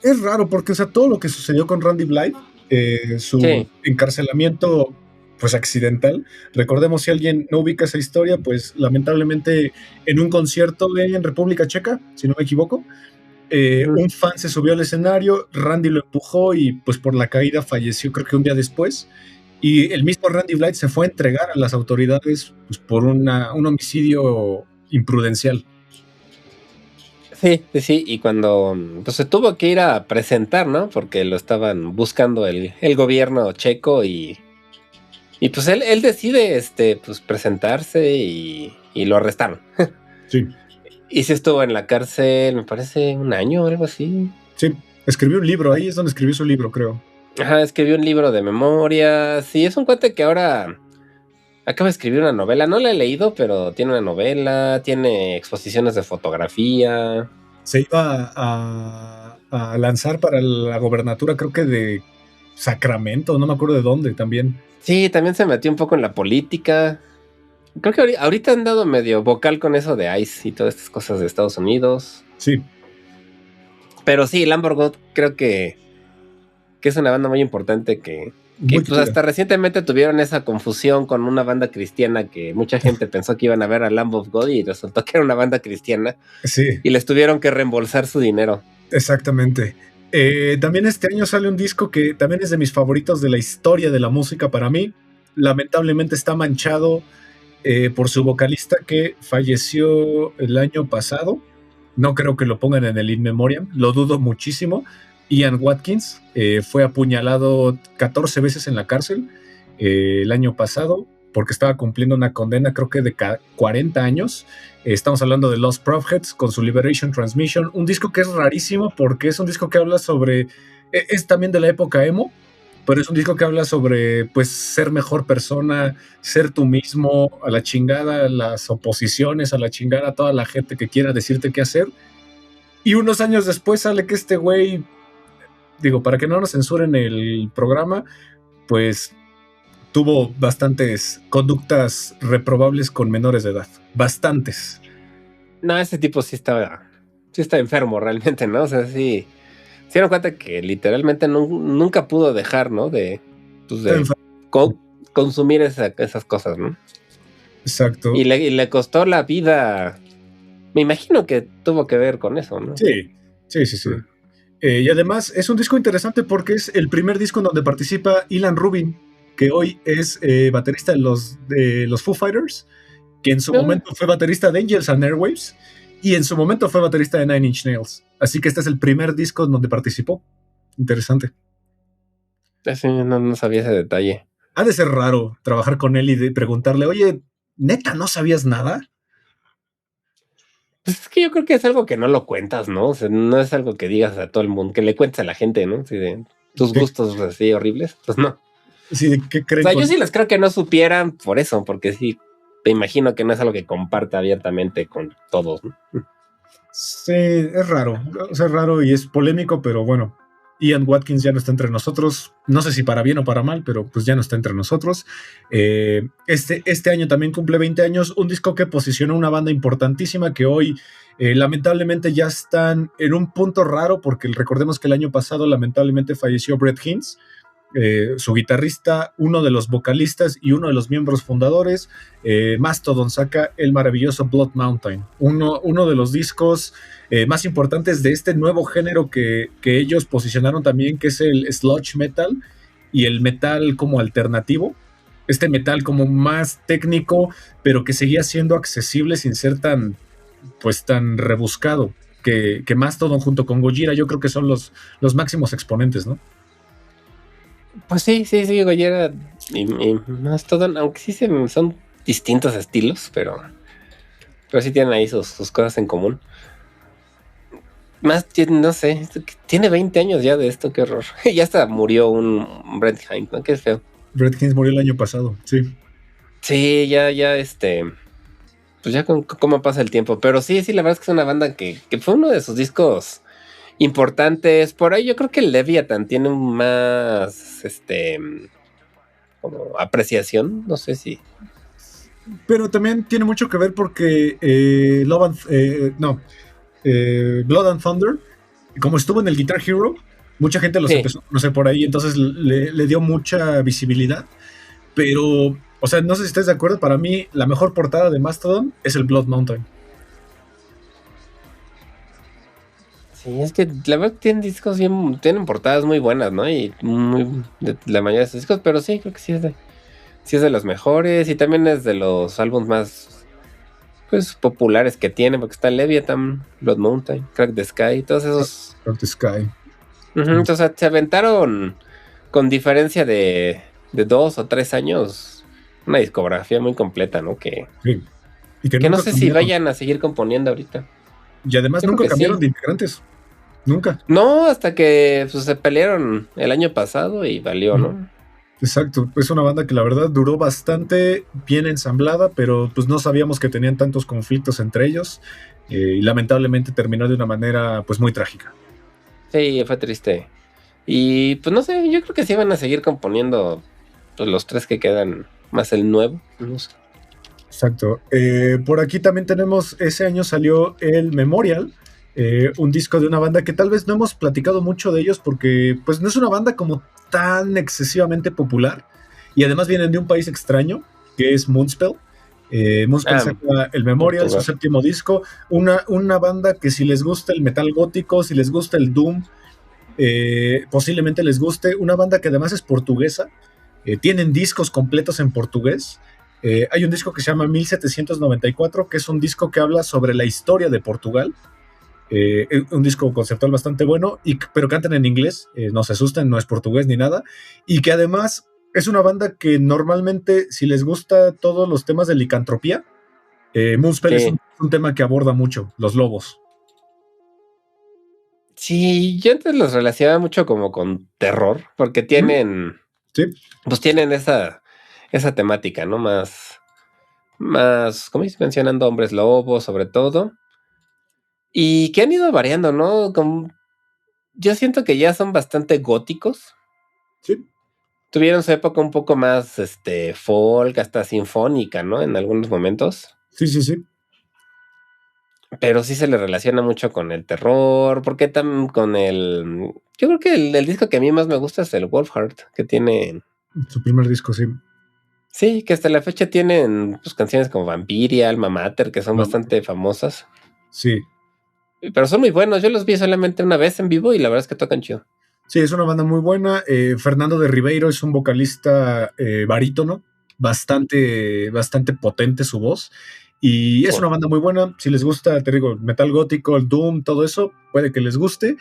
es raro porque, o sea, todo lo que sucedió con Randy Blythe, su Sí. encarcelamiento pues accidental. Recordemos, si alguien no ubica esa historia, pues lamentablemente en un concierto en República Checa, si no me equivoco, un fan se subió al escenario, Randy lo empujó y pues por la caída falleció, creo que un día después. Y el mismo Randy Blythe se fue a entregar a las autoridades pues, por un homicidio imprudencial. Sí, y cuando pues, se tuvo que ir a presentar, ¿no? Porque lo estaban buscando el gobierno checo y pues él decide pues presentarse y lo arrestaron. Sí. Y se estuvo en la cárcel, me parece, un año o algo así. Sí, escribió un libro, ahí es donde escribió su libro, creo. Ajá, escribió un libro de memorias. Sí, es un cuate que ahora acaba de escribir una novela. No la he leído, pero tiene una novela, tiene exposiciones de fotografía. Se iba a lanzar para la gobernatura, creo que de Sacramento, no me acuerdo de dónde también. Sí, también se metió un poco en la política. Creo que ahorita han dado medio vocal con eso de ICE y todas estas cosas de Estados Unidos. Sí. Pero sí, Lamb of God creo que es una banda muy importante que pues hasta recientemente tuvieron esa confusión con una banda cristiana que mucha gente pensó que iban a ver a Lamb of God y resultó que era una banda cristiana. Sí. Y les tuvieron que reembolsar su dinero. Exactamente. También este año sale un disco que también es de mis favoritos de la historia de la música para mí. Lamentablemente está manchado por su vocalista que falleció el año pasado. No creo que lo pongan en el In Memoriam, lo dudo muchísimo. Ian Watkins fue apuñalado 14 veces en la cárcel el año pasado porque estaba cumpliendo una condena, creo que de 40 años. Estamos hablando de Lost Prophets con su Liberation Transmission, un disco que es rarísimo porque es un disco que habla sobre, es también de la época emo, pero es un disco que habla sobre pues ser mejor persona, ser tú mismo, a la chingada las oposiciones, a la chingada a toda la gente que quiera decirte qué hacer. Y unos años después sale que este güey, digo, para que no nos censuren el programa, pues tuvo bastantes conductas reprobables con menores de edad. Bastantes. No, ese tipo sí está enfermo realmente, ¿no? O sea, sí se dieron cuenta que literalmente nunca pudo dejar, ¿no? De consumir esas cosas, ¿no? Exacto. Y le costó la vida. Me imagino que tuvo que ver con eso, ¿no? Sí. Y además es un disco interesante porque es el primer disco en donde participa Ilan Rubin, que hoy es baterista de los Foo Fighters, que en su momento fue baterista de Angels and Airwaves, Y en su momento fue baterista de Nine Inch Nails. Así que este es el primer disco en donde participó. Interesante. Así no sabía ese detalle. Ha de ser raro trabajar con él y de preguntarle, oye, ¿neta no sabías nada? Pues es que yo creo que es algo que no lo cuentas, ¿no? O sea, no es algo que digas a todo el mundo, que le cuentes a la gente, ¿no? Así de tus gustos así horribles, pues no. Sí, ¿qué O creen? sea, yo sí les creo que no supieran por eso, porque sí, te imagino que no es algo que comparte abiertamente con todos, ¿no? Sí, es raro. O sea, es raro y es polémico, pero bueno. Ian Watkins ya no está entre nosotros. No sé si para bien o para mal, pero pues ya no está entre nosotros. Este año también cumple 20 años. Un disco que posicionó una banda importantísima que hoy lamentablemente ya están en un punto raro porque recordemos que el año pasado lamentablemente falleció Brett Hintz. Su guitarrista, uno de los vocalistas y uno de los miembros fundadores. Mastodon saca el maravilloso Blood Mountain, uno de los discos más importantes de este nuevo género que ellos posicionaron también, que es el sludge metal y el metal como alternativo. Este metal como más técnico, pero que seguía siendo accesible sin ser tan rebuscado. Que Mastodon junto con Gojira yo creo que son los máximos exponentes, ¿no? Pues sí, Gojira y Mastodon, aunque sí son distintos estilos, pero sí tienen ahí sus cosas en común. Más, no sé, tiene 20 años ya de esto, qué horror. Ya hasta murió un Brett Hintz, ¿no? Qué feo. Brett Hintz murió el año pasado, sí. Sí, ya, pues ya con cómo pasa el tiempo. Pero sí, la verdad es que es una banda que fue uno de sus discos importantes. Por ahí yo creo que el Leviathan tiene más, como apreciación, no sé si. Pero también tiene mucho que ver porque Blood and Thunder, como estuvo en el Guitar Hero, mucha gente los empezó a conocer por ahí, entonces le dio mucha visibilidad. Pero, o sea, no sé si estés de acuerdo, para mí la mejor portada de Mastodon es el Blood Mountain. Sí, es que la verdad tienen portadas muy buenas, ¿no? Y la mayoría de sus discos, pero sí, creo que sí es de los mejores y también es de los álbumes más, pues, populares que tiene, porque está Leviathan, Blood Mountain, Crack the Sky, todos esos. Crack the Sky. Entonces se aventaron con diferencia de 2 o 3 años una discografía muy completa, ¿no? Que no sé si vayan a seguir componiendo ahorita. Y además nunca cambiaron de integrantes. Nunca. No, hasta que pues, se pelearon el año pasado y valió, ¿no? Exacto, es una banda que la verdad duró bastante bien ensamblada, pero pues no sabíamos que tenían tantos conflictos entre ellos y lamentablemente terminó de una manera pues muy trágica. Sí, fue triste. Y pues no sé, yo creo que sí van a seguir componiendo pues, los 3 que quedan, más el nuevo. No sé. Exacto. Por aquí también tenemos, ese año salió el Memorial, un disco de una banda que tal vez no hemos platicado mucho de ellos porque pues no es una banda como tan excesivamente popular y además vienen de un país extraño que es Moonspell. Moonspell saca el Memorial, su séptimo disco, una banda que si les gusta el metal gótico, si les gusta el doom, posiblemente les guste, una banda que además es portuguesa, tienen discos completos en portugués. Hay un disco que se llama 1794, que es un disco que habla sobre la historia de Portugal. Un disco conceptual bastante bueno, pero cantan en inglés, no se asusten, no es portugués ni nada, y que además es una banda que normalmente, si les gusta todos los temas de licantropía, Moonspell es un tema que aborda mucho, los lobos. Sí, yo antes los relacionaba mucho como con terror, porque tienen, pues tienen esa temática, ¿no? Más, como dices, mencionando hombres lobos, sobre todo. Y que han ido variando, ¿no? Yo siento que ya son bastante góticos. Sí. Tuvieron su época un poco más, folk, hasta sinfónica, ¿no? En algunos momentos. Sí. Pero sí se le relaciona mucho con el terror, porque también con el... Yo creo que el disco que a mí más me gusta es el Wolfheart, que tiene... Su primer disco, sí. Sí, que hasta la fecha tienen pues, canciones como Vampiria, Alma Mater, que son bastante famosas. Sí. Pero son muy buenos, yo los vi solamente una vez en vivo y la verdad es que tocan chido. Sí, es una banda muy buena. Fernando de Ribeiro es un vocalista barítono, bastante potente su voz. Y es Sí. una banda muy buena. Si les gusta, te digo, metal gótico, el doom, todo eso, puede que les guste.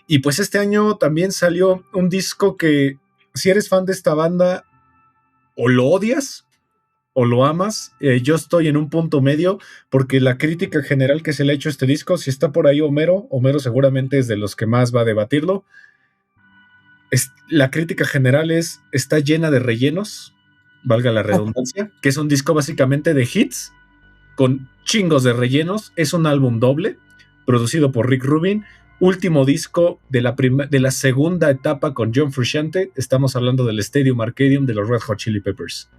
Y pues este año también salió un disco que, si eres fan de esta banda, o lo odias o lo amas. Yo estoy en un punto medio porque la crítica general que se le ha hecho a este disco, si está por ahí Homero seguramente es de los que más va a debatirlo. La crítica general está llena de rellenos, valga la redundancia, que es un disco básicamente de hits con chingos de rellenos. Es un álbum doble producido por Rick Rubin, último disco de la segunda etapa con John Frusciante. Estamos hablando del Stadium Arcadium de los Red Hot Chili Peppers.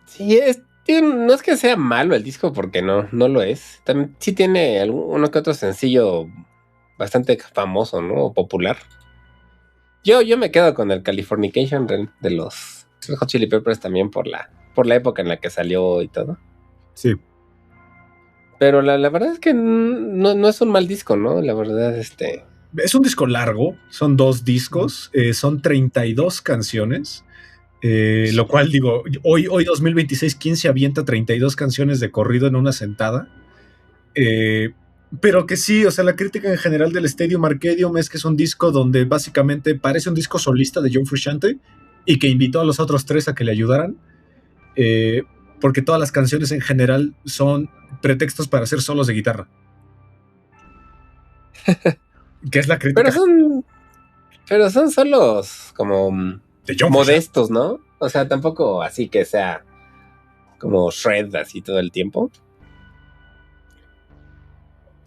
Sí, no es que sea malo el disco, porque no lo es. También sí tiene uno que otro sencillo bastante famoso, ¿no? O popular. Yo me quedo con el Californication de los Red Hot Chili Peppers también por la época en la que salió y todo. Sí. Pero la verdad es que no es un mal disco, ¿no? La verdad, Es un disco largo, son 2 discos, son 32 canciones. Lo cual digo, hoy 2026, ¿quién se avienta 32 canciones de corrido en una sentada? Pero que sí, o sea, la crítica en general del Stadium Arcadium es que es un disco donde básicamente parece un disco solista de John Frusciante y que invitó a los otros 3 a que le ayudaran, porque todas las canciones en general son pretextos para hacer solos de guitarra. Que es la crítica pero son solos como de John Frusciante. modestos, ¿no? O sea, tampoco así que sea como shred así todo el tiempo.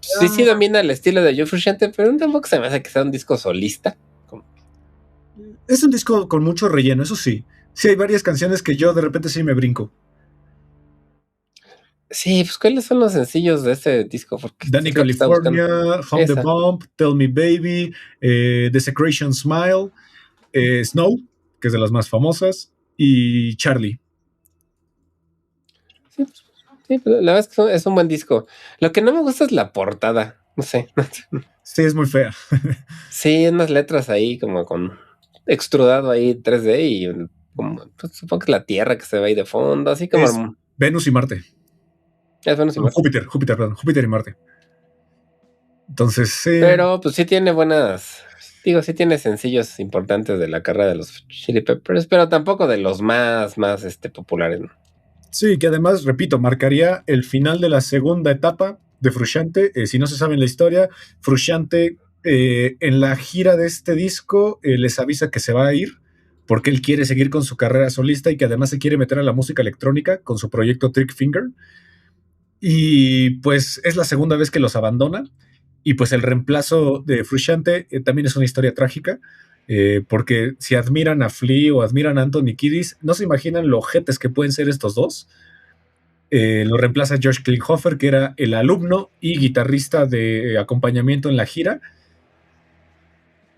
Sí domina el estilo de John Frusciante, pero tampoco se me hace que sea un disco solista. Es un disco con mucho relleno, eso sí. Sí, hay varias canciones que yo de repente sí me brinco. Sí, pues ¿cuáles son los sencillos de este disco? Porque Danny California, Home the Bump, Tell Me Baby, Desecration Smile, Snow, que es de las más famosas, y Charlie. Sí, pues, la verdad es que es un buen disco. Lo que no me gusta es la portada, no sé. Sí, es muy fea. Sí, unas letras ahí como con extrudado ahí 3D y como, pues, supongo que es la Tierra que se ve ahí de fondo, así como... Es Venus y Marte. Es Venus y Marte. Júpiter y Marte. Entonces, sí. Pero pues sí tiene sí tiene sencillos importantes de la carrera de los Chili Peppers, pero tampoco de los más populares, ¿no? Sí, que además, repito, marcaría el final de la segunda etapa de Frusciante. Si no se sabe la historia, Frusciante en la gira de este disco les avisa que se va a ir porque él quiere seguir con su carrera solista y que además se quiere meter a la música electrónica con su proyecto Trick Finger. Y pues es la segunda vez que los abandona. Y pues el reemplazo de Frusciante también es una historia trágica. Porque si admiran a Flea o admiran a Anthony Kiedis, no se imaginan lo ojetes que pueden ser estos dos. Lo reemplaza Josh Klinghoffer, que era el alumno y guitarrista de acompañamiento en la gira.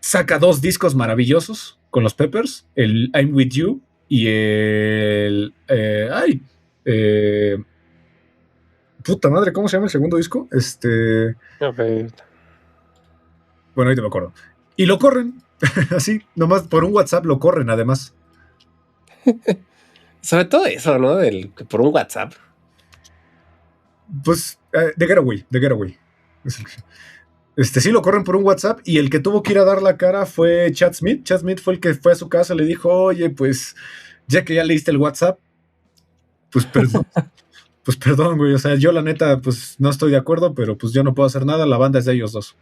Saca 2 discos maravillosos con los Peppers, el I'm With You y el... puta madre, ¿cómo se llama el segundo disco? Okay. Bueno, ahí te me acuerdo. Y lo corren, así, nomás por un WhatsApp lo corren, además. Sobre todo eso, ¿no? Por un WhatsApp. Pues, The Getaway. Sí lo corren por un WhatsApp y el que tuvo que ir a dar la cara fue Chad Smith. Chad Smith fue el que fue a su casa y le dijo, oye, pues, ya que ya leíste el WhatsApp, pues perdón. Pues perdón, güey, o sea, yo la neta, pues no estoy de acuerdo, pero pues yo no puedo hacer nada, la banda es de ellos dos.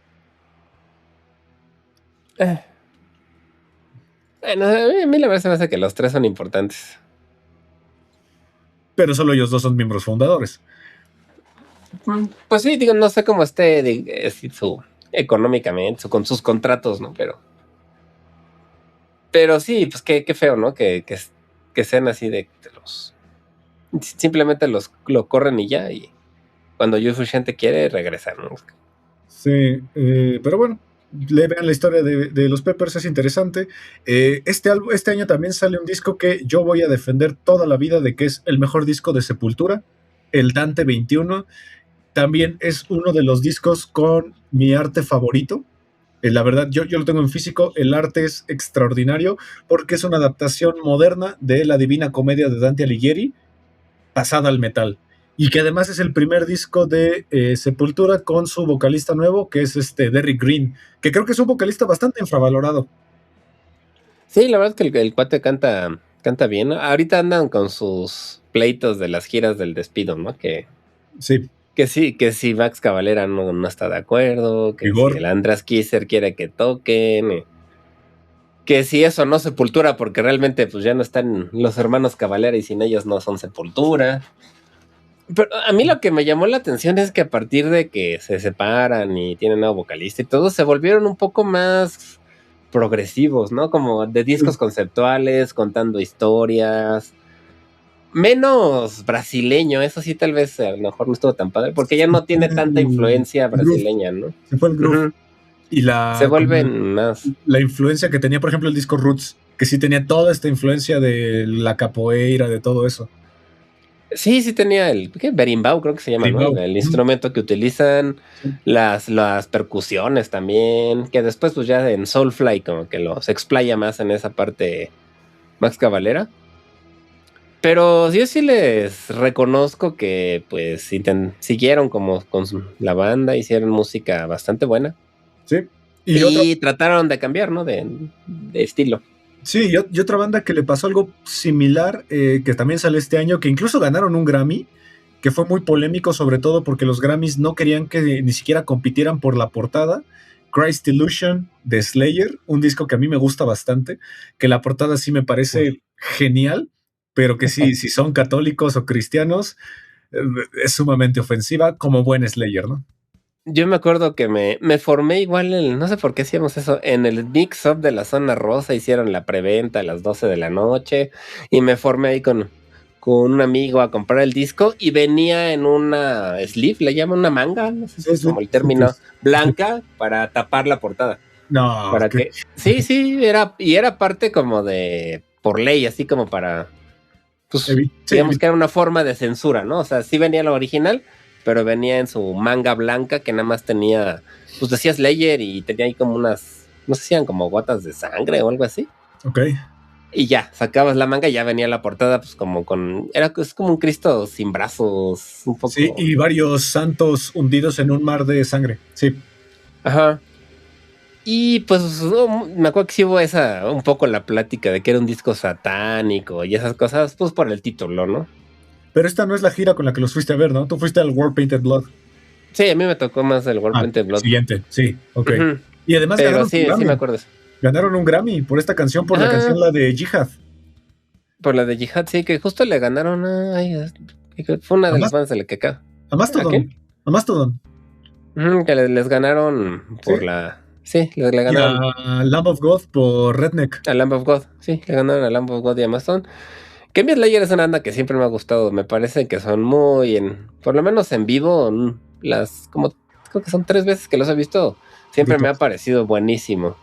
Bueno, a mí la verdad se me hace que los 3 son importantes. Pero solo ellos dos son miembros fundadores. Pues sí, digo, no sé cómo esté económicamente, con sus contratos, ¿no? Pero sí, pues qué feo, ¿no? Que sean así de los... Simplemente lo corren y ya, y cuando Joe Frusciante quiere, regresar, ¿no? Sí, pero bueno, vean la historia de los Peppers, es interesante. Este año también sale un disco que yo voy a defender toda la vida de que es el mejor disco de Sepultura, el Dante 21. También es uno de los discos con mi arte favorito. La verdad, yo lo tengo en físico, el arte es extraordinario porque es una adaptación moderna de la Divina Comedia de Dante Alighieri pasada al metal. y que además es el primer disco de Sepultura con su vocalista nuevo, que es Derrick Green, que creo que es un vocalista bastante infravalorado. Sí, la verdad es que el cuate canta bien, ¿no? Ahorita andan con sus pleitos de las giras del despido, ¿no? Sí, Que sí, Max Cavalera no está de acuerdo, que si Igor. el András Kisser quiere que toquen, que si eso no Sepultura, porque realmente pues ya no están los hermanos Cavalera y sin ellos no son Sepultura. Pero a mí lo que me llamó la atención es que a partir de que se separan y tienen nuevo vocalista y todo, se volvieron un poco más progresivos, ¿no? Como de discos conceptuales, contando historias. Menos brasileño, eso sí tal vez a lo mejor no estuvo tan padre, porque ya no tiene tanta influencia Groove, brasileña, ¿no? se fue el groove. Uh-huh. Y Se vuelven más... la influencia que tenía, por ejemplo, el disco Roots, que sí tenía toda esta influencia de la capoeira, de todo eso. Sí tenía ¿qué? Berimbau creo que se llama, Berimbau. ¿no? El instrumento que utilizan, sí. Las percusiones también, que después pues ya en Soulfly como que se explaya más en esa parte Max Cavalera. Pero yo sí les reconozco que pues siguieron como con la banda, hicieron música bastante buena. Sí. Y trataron de cambiar, ¿no? De estilo. Sí, y otra banda que le pasó algo similar, que también sale este año, que incluso ganaron un Grammy, que fue muy polémico, sobre todo porque los Grammys no querían que ni siquiera compitieran por la portada. Christ Illusion de Slayer, un disco que a mí me gusta bastante, que la portada sí me parece genial, pero que sí, si son católicos o cristianos, es sumamente ofensiva, como buen Slayer, ¿no? Yo me acuerdo que me formé igual, no sé por qué hacíamos eso, en el Mix Up de la Zona Rosa hicieron la preventa a las 12 de la noche y me formé ahí con un amigo a comprar el disco y venía en una sleeve, le llaman una manga, no sé si es como el término, blanca para tapar la portada. No. Para que sí, era parte como de, por ley, así como para, pues, digamos que era una forma de censura, ¿no? O sea, sí venía lo original, pero venía en su manga blanca que nada más tenía, pues decía Slayer y tenía ahí como unas, no sé si eran como gotas de sangre o algo así. Ok. Y ya, sacabas la manga y ya venía la portada pues como es como un Cristo sin brazos, un poco. Sí, y varios santos hundidos en un mar de sangre, sí. Ajá. Y pues me acuerdo que sí hubo un poco la plática de que era un disco satánico y esas cosas, pues por el título, ¿no? Pero esta no es la gira con la que los fuiste a ver, ¿no? Tú fuiste al War Painted Blood. Sí, a mí me tocó más el War Painted Blood. Siguiente, sí, ok. Uh-huh. Y además pero ganaron sí me acuerdo eso. Ganaron un Grammy por esta canción, por la canción, la de Jihad. Por la de Jihad, sí, que justo le ganaron fue una de las bandas de la que acá. A Mastodon. Que les ganaron por ¿sí? Sí, le ganaron. Y a Lamb of God por Redneck. A Lamb of God, sí, le ganaron a Lamb of God y a Mastodon. Que mi Slayer es una banda que siempre me ha gustado. Me parece que son por lo menos en vivo, creo que son 3 veces que los he visto. Siempre me ha parecido buenísimo.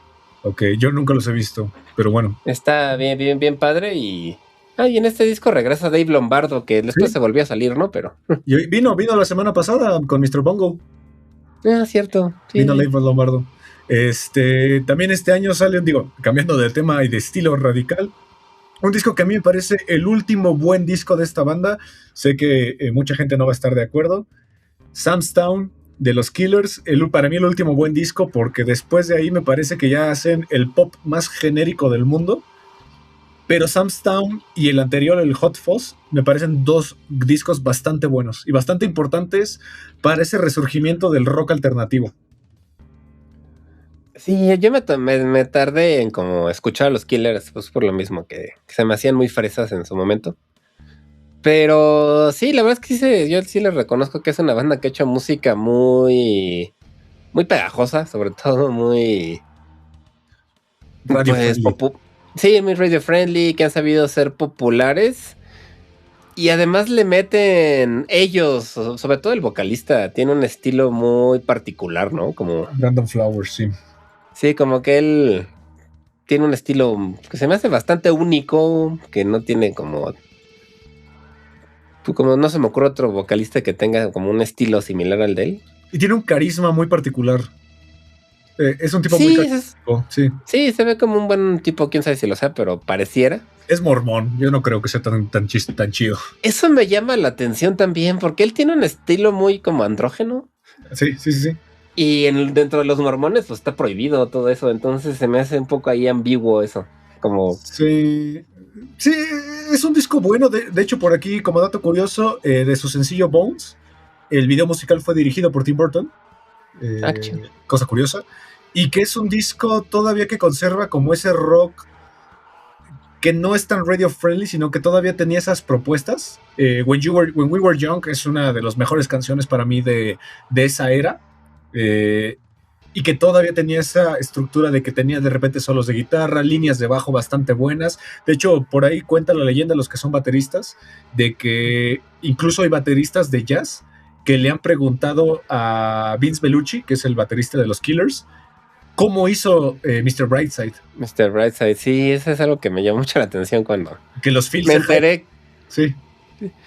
Ok, yo nunca los he visto, pero bueno. Está bien padre y en este disco regresa Dave Lombardo, que después se volvió a salir, ¿no? Pero y vino la semana pasada con Mr. Bongo. Cierto. Sí. Vino Dave Lombardo. También este año sale, cambiando de tema y de estilo radical, un disco que a mí me parece el último buen disco de esta banda. Sé que mucha gente no va a estar de acuerdo. Sam's Town de los Killers, para mí el último buen disco, porque después de ahí me parece que ya hacen el pop más genérico del mundo. Pero Sam's Town y el anterior, el Hot Fuzz, me parecen 2 discos bastante buenos y bastante importantes para ese resurgimiento del rock alternativo. Sí, yo me tardé en como escuchar a los Killers, pues por lo mismo que se me hacían muy fresas en su momento. Pero sí, la verdad es que yo sí les reconozco que es una banda que ha hecho música muy, muy pegajosa, sobre todo muy radio friendly. Sí, muy radio friendly, que han sabido ser populares. Y además le meten ellos, sobre todo el vocalista, tiene un estilo muy particular, ¿no? Como Brandon Flowers, sí. Sí, como que él tiene un estilo que se me hace bastante único, que no tiene como no se me ocurre otro vocalista que tenga como un estilo similar al de él. Y tiene un carisma muy particular. Es un tipo muy carismático, sí. Sí, se ve como un buen tipo, quién sabe si lo sea, pero pareciera. Es mormón, yo no creo que sea tan chido. Eso me llama la atención también, porque él tiene un estilo muy como andrógeno. Sí, sí, sí, sí. Y dentro de los mormones, pues está prohibido todo eso. Entonces se me hace un poco ahí ambiguo eso. Como. Sí, sí, es un disco bueno. De hecho, por aquí, como dato curioso, de su sencillo Bones, el video musical fue dirigido por Tim Burton. Action. Cosa curiosa. Y que es un disco todavía que conserva como ese rock que no es tan radio friendly, sino que todavía tenía esas propuestas. When We Were Young es una de las mejores canciones para mí de esa era. Y que todavía tenía esa estructura de que tenía de repente solos de guitarra, líneas de bajo bastante buenas. De hecho, por ahí cuenta la leyenda los que son bateristas, de que incluso hay bateristas de jazz que le han preguntado a Vince Bellucci, que es el baterista de los Killers, cómo hizo Mr. Brightside. Mr. Brightside, sí, eso es algo que me llamó mucho la atención cuando que los Phils me enteré. Sí.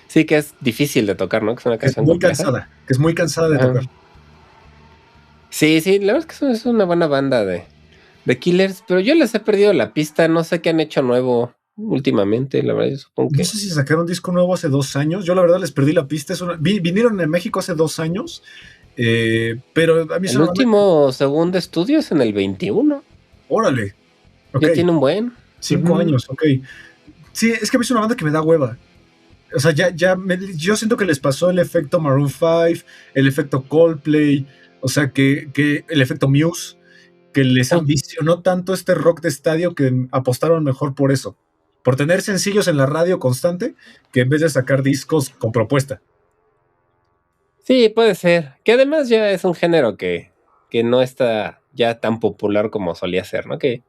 Sí, que es difícil de tocar, ¿no? Que es una canción muy cansada, que es muy cansada de tocar. Sí, la verdad es que es una buena banda de Killers, pero yo les he perdido la pista, no sé qué han hecho nuevo últimamente, la verdad, yo supongo que. No sé si sacaron disco nuevo hace 2 años, yo la verdad les perdí la pista, vinieron en México hace 2 años, pero a mí el último segundo estudio es en el 21. Órale. Okay. Ya tiene un buen. 5 años, ok. Sí, es que a mí es una banda que me da hueva. O sea, yo siento que les pasó el efecto Maroon 5, el efecto Coldplay, o sea, que el efecto Muse, que les ambicionó tanto este rock de estadio que apostaron mejor por eso, por tener sencillos en la radio constante, que en vez de sacar discos con propuesta. Sí, puede ser. Que además ya es un género que no está ya tan popular como solía ser, ¿no? Que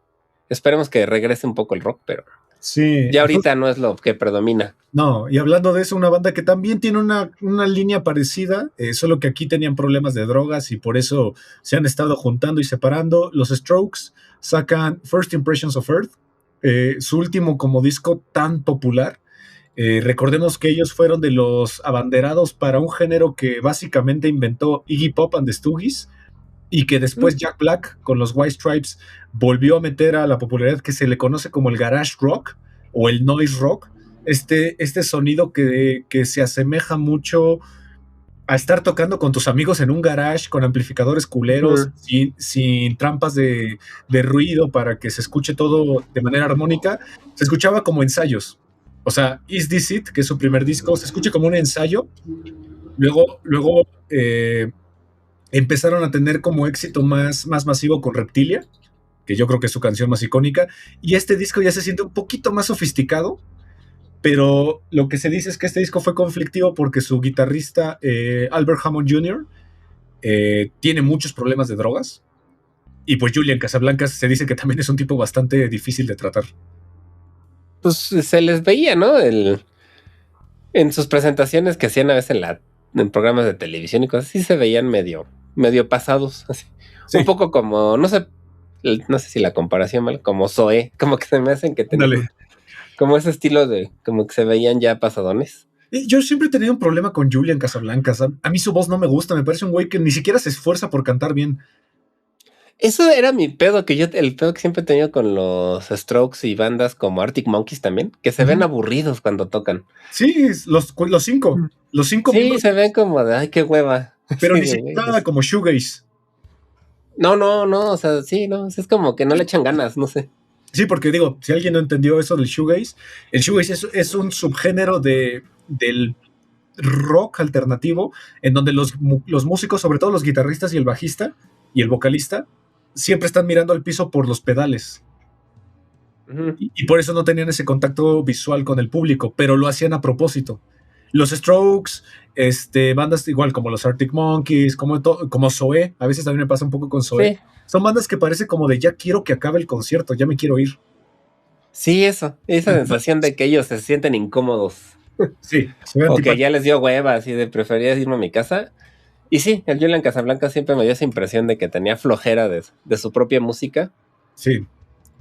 esperemos que regrese un poco el rock, pero sí, ya ahorita no es lo que predomina. No, y hablando de eso, una banda que también tiene una línea parecida, solo que aquí tenían problemas de drogas y por eso se han estado juntando y separando. Los Strokes sacan First Impressions of Earth, su último como disco tan popular. Recordemos que ellos fueron de los abanderados para un género que básicamente inventó Iggy Pop and the Stooges y que después Jack Black con los White Stripes volvió a meter a la popularidad que se le conoce como el garage rock o el noise rock. Este sonido que se asemeja mucho a estar tocando con tus amigos en un garage con amplificadores culeros, sin trampas de ruido para que se escuche todo de manera armónica. Se escuchaba como ensayos. O sea, Is This It, que es su primer disco, se escucha como un ensayo. Luego empezaron a tener como éxito más masivo con Reptilia, que yo creo que es su canción más icónica. Y este disco ya se siente un poquito más sofisticado. Pero lo que se dice es que este disco fue conflictivo porque su guitarrista, Albert Hammond Jr., tiene muchos problemas de drogas. Y pues Julian Casablancas se dice que también es un tipo bastante difícil de tratar. Pues se les veía, ¿no? En sus presentaciones que hacían a veces en programas de televisión y cosas así, se veían medio pasados. Así. Sí. Un poco como, no sé si la comparación mal, como Zoé, como que se me hacen que tenían como ese estilo de, como que se veían ya pasadones. Yo siempre he tenido un problema con Julian Casablancas. A mí su voz no me gusta, me parece un güey que ni siquiera se esfuerza por cantar bien. Eso era mi pedo, el pedo que siempre he tenido con los Strokes y bandas como Arctic Monkeys también, que se ven aburridos cuando tocan. Sí, los 5. Los 5 sí, se ven como de, ay, qué hueva. Pero sí, ni siquiera como shoegaze. No, o sea, sí, no, es como que no le echan ganas, no sé. Sí, porque digo, si alguien no entendió eso del shoegaze, el shoegaze es un subgénero del rock alternativo en donde los músicos, sobre todo los guitarristas y el bajista y el vocalista, siempre están mirando al piso por los pedales. Y por eso no tenían ese contacto visual con el público, pero lo hacían a propósito. Los Strokes, bandas igual como los Arctic Monkeys, como Zoé, a veces también me pasa un poco con Zoé. Sí. Son bandas que parece como de ya quiero que acabe el concierto, ya me quiero ir. Sí, esa sensación de que ellos se sienten incómodos. Sí. O que ya les dio hueva, así de prefería irme a mi casa. Y sí, el Julian Casablancas siempre me dio esa impresión de que tenía flojera de su propia música. Sí.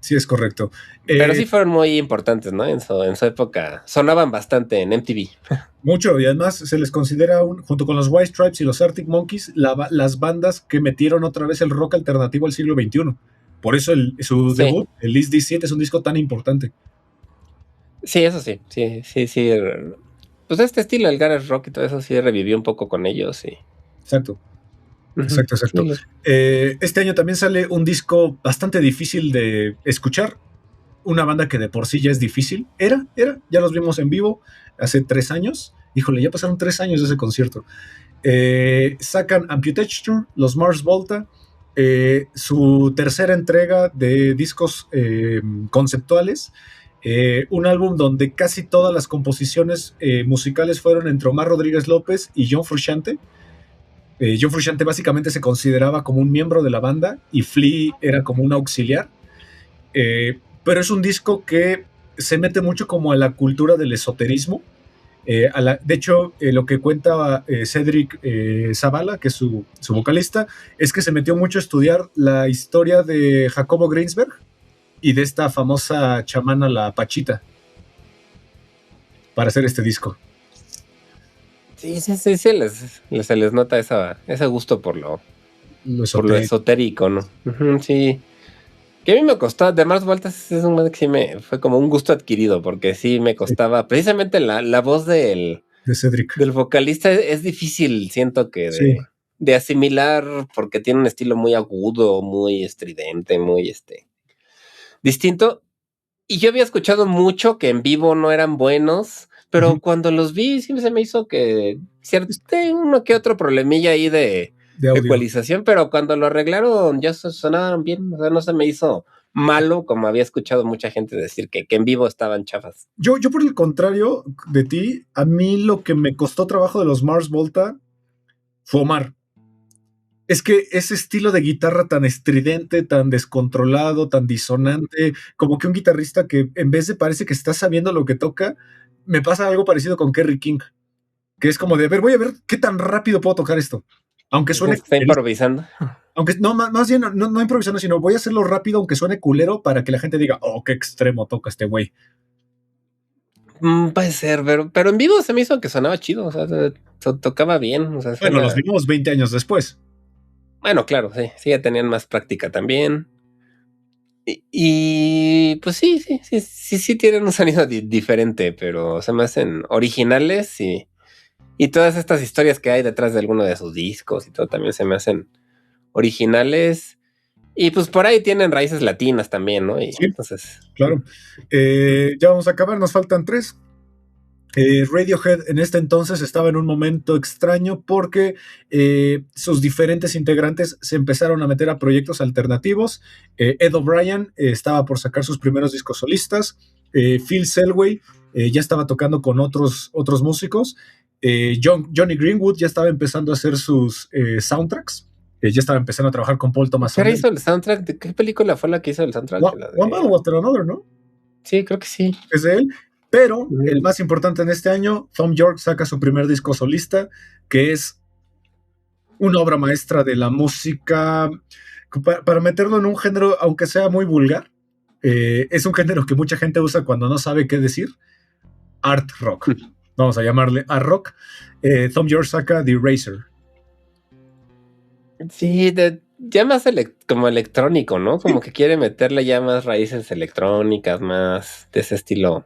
Sí, es correcto. Pero sí fueron muy importantes, ¿no? En su época. Sonaban bastante en MTV. Mucho, y además se les considera, junto con los White Stripes y los Arctic Monkeys, las bandas que metieron otra vez el rock alternativo al siglo XXI. Por eso su debut, el Is This It, es un disco tan importante. Sí, eso sí, sí. Pues este estilo, el garage rock y todo eso sí revivió un poco con ellos, sí. Exacto, Ujú, exacto, exacto. sí, Este año también sale un disco bastante difícil de escuchar. Una banda que de por sí ya es difícil. Ya los vimos en vivo hace 3 años. Híjole, ya pasaron 3 años de ese concierto. Sacan Amputature, los Mars Volta, su tercera entrega de discos conceptuales. Un álbum donde casi todas las composiciones musicales fueron entre Omar Rodríguez López y John Frusciante. John Frusciante básicamente se consideraba como un miembro de la banda y Flea era como un auxiliar. Pero es un disco que se mete mucho como a la cultura del esoterismo. De hecho, lo que cuenta Cedric Zavala, que es su vocalista, es que se metió mucho a estudiar la historia de Jacobo Greensberg y de esta famosa chamana, la Pachita, para hacer este disco. sí, se les nota ese gusto por lo esotérico, ¿no? Ujú, sí. Que a mí me costó, de más vueltas, es un que sí fue como un gusto adquirido, porque sí me Sí, costaba, precisamente la voz de Cedric. del vocalista es difícil, siento que Sí. de asimilar, porque tiene un estilo muy agudo, muy estridente, muy distinto. Y yo había escuchado mucho que en vivo no eran buenos, pero Uh-huh. cuando los vi, sí se me hizo que cierto, uno que otro problemilla ahí De de audio. ecualización, pero cuando lo arreglaron ya sonaron bien, o sea, no se me hizo malo como había escuchado mucha gente decir que en vivo estaban chafas. Yo, por el contrario de ti, a mí lo que me costó trabajo de los Mars Volta fue Omar. Es que ese estilo de guitarra tan estridente, tan descontrolado, tan disonante, como que un guitarrista que en vez de parece que está sabiendo lo que toca, me pasa algo parecido con Kerry King, que es como de, a ver, voy a ver qué tan rápido puedo tocar esto. Aunque Como suene que está culerísimo. improvisando. Aunque no, más bien no improvisando, sino voy a hacerlo rápido aunque suene culero para que la gente diga, oh, qué extremo toca este güey. Puede ser, pero en vivo se me hizo que sonaba chido, o sea, tocaba bien, o sea, Bueno, los suena. vimos 20 años después. Bueno, claro, sí, ya tenían más práctica también. Y pues sí tienen un sonido diferente, pero se me hacen originales y todas estas historias que hay detrás de alguno de sus discos y todo también se me hacen originales. Y pues por ahí tienen raíces latinas también, ¿no? Y Sí, entonces, claro. Ya vamos a acabar, nos faltan 3. Radiohead en este entonces estaba en un momento extraño porque sus diferentes integrantes se empezaron a meter a proyectos alternativos. Ed O'Brien estaba por sacar sus primeros discos solistas. Phil Selway ya estaba tocando con otros músicos. Johnny Greenwood ya estaba empezando a hacer sus soundtracks. Ya estaba empezando a trabajar con Paul Thomas ¿qué Anderson. hizo el soundtrack? ¿De qué película fue la que hizo el soundtrack? La One Battle de. After Another, ¿no? Sí, creo que sí. Es de él. Pero Ujú. el más importante en este año, Thom Yorke saca su primer disco solista, que es una obra maestra de la música, para meterlo en un género, aunque sea muy vulgar, es un género que mucha gente usa cuando no sabe qué decir, art rock. Vamos a llamarle art rock. Thom Yorke saca The Eraser. Sí, ya más como electrónico, ¿no? Como que quiere meterle ya más raíces electrónicas, más de ese estilo.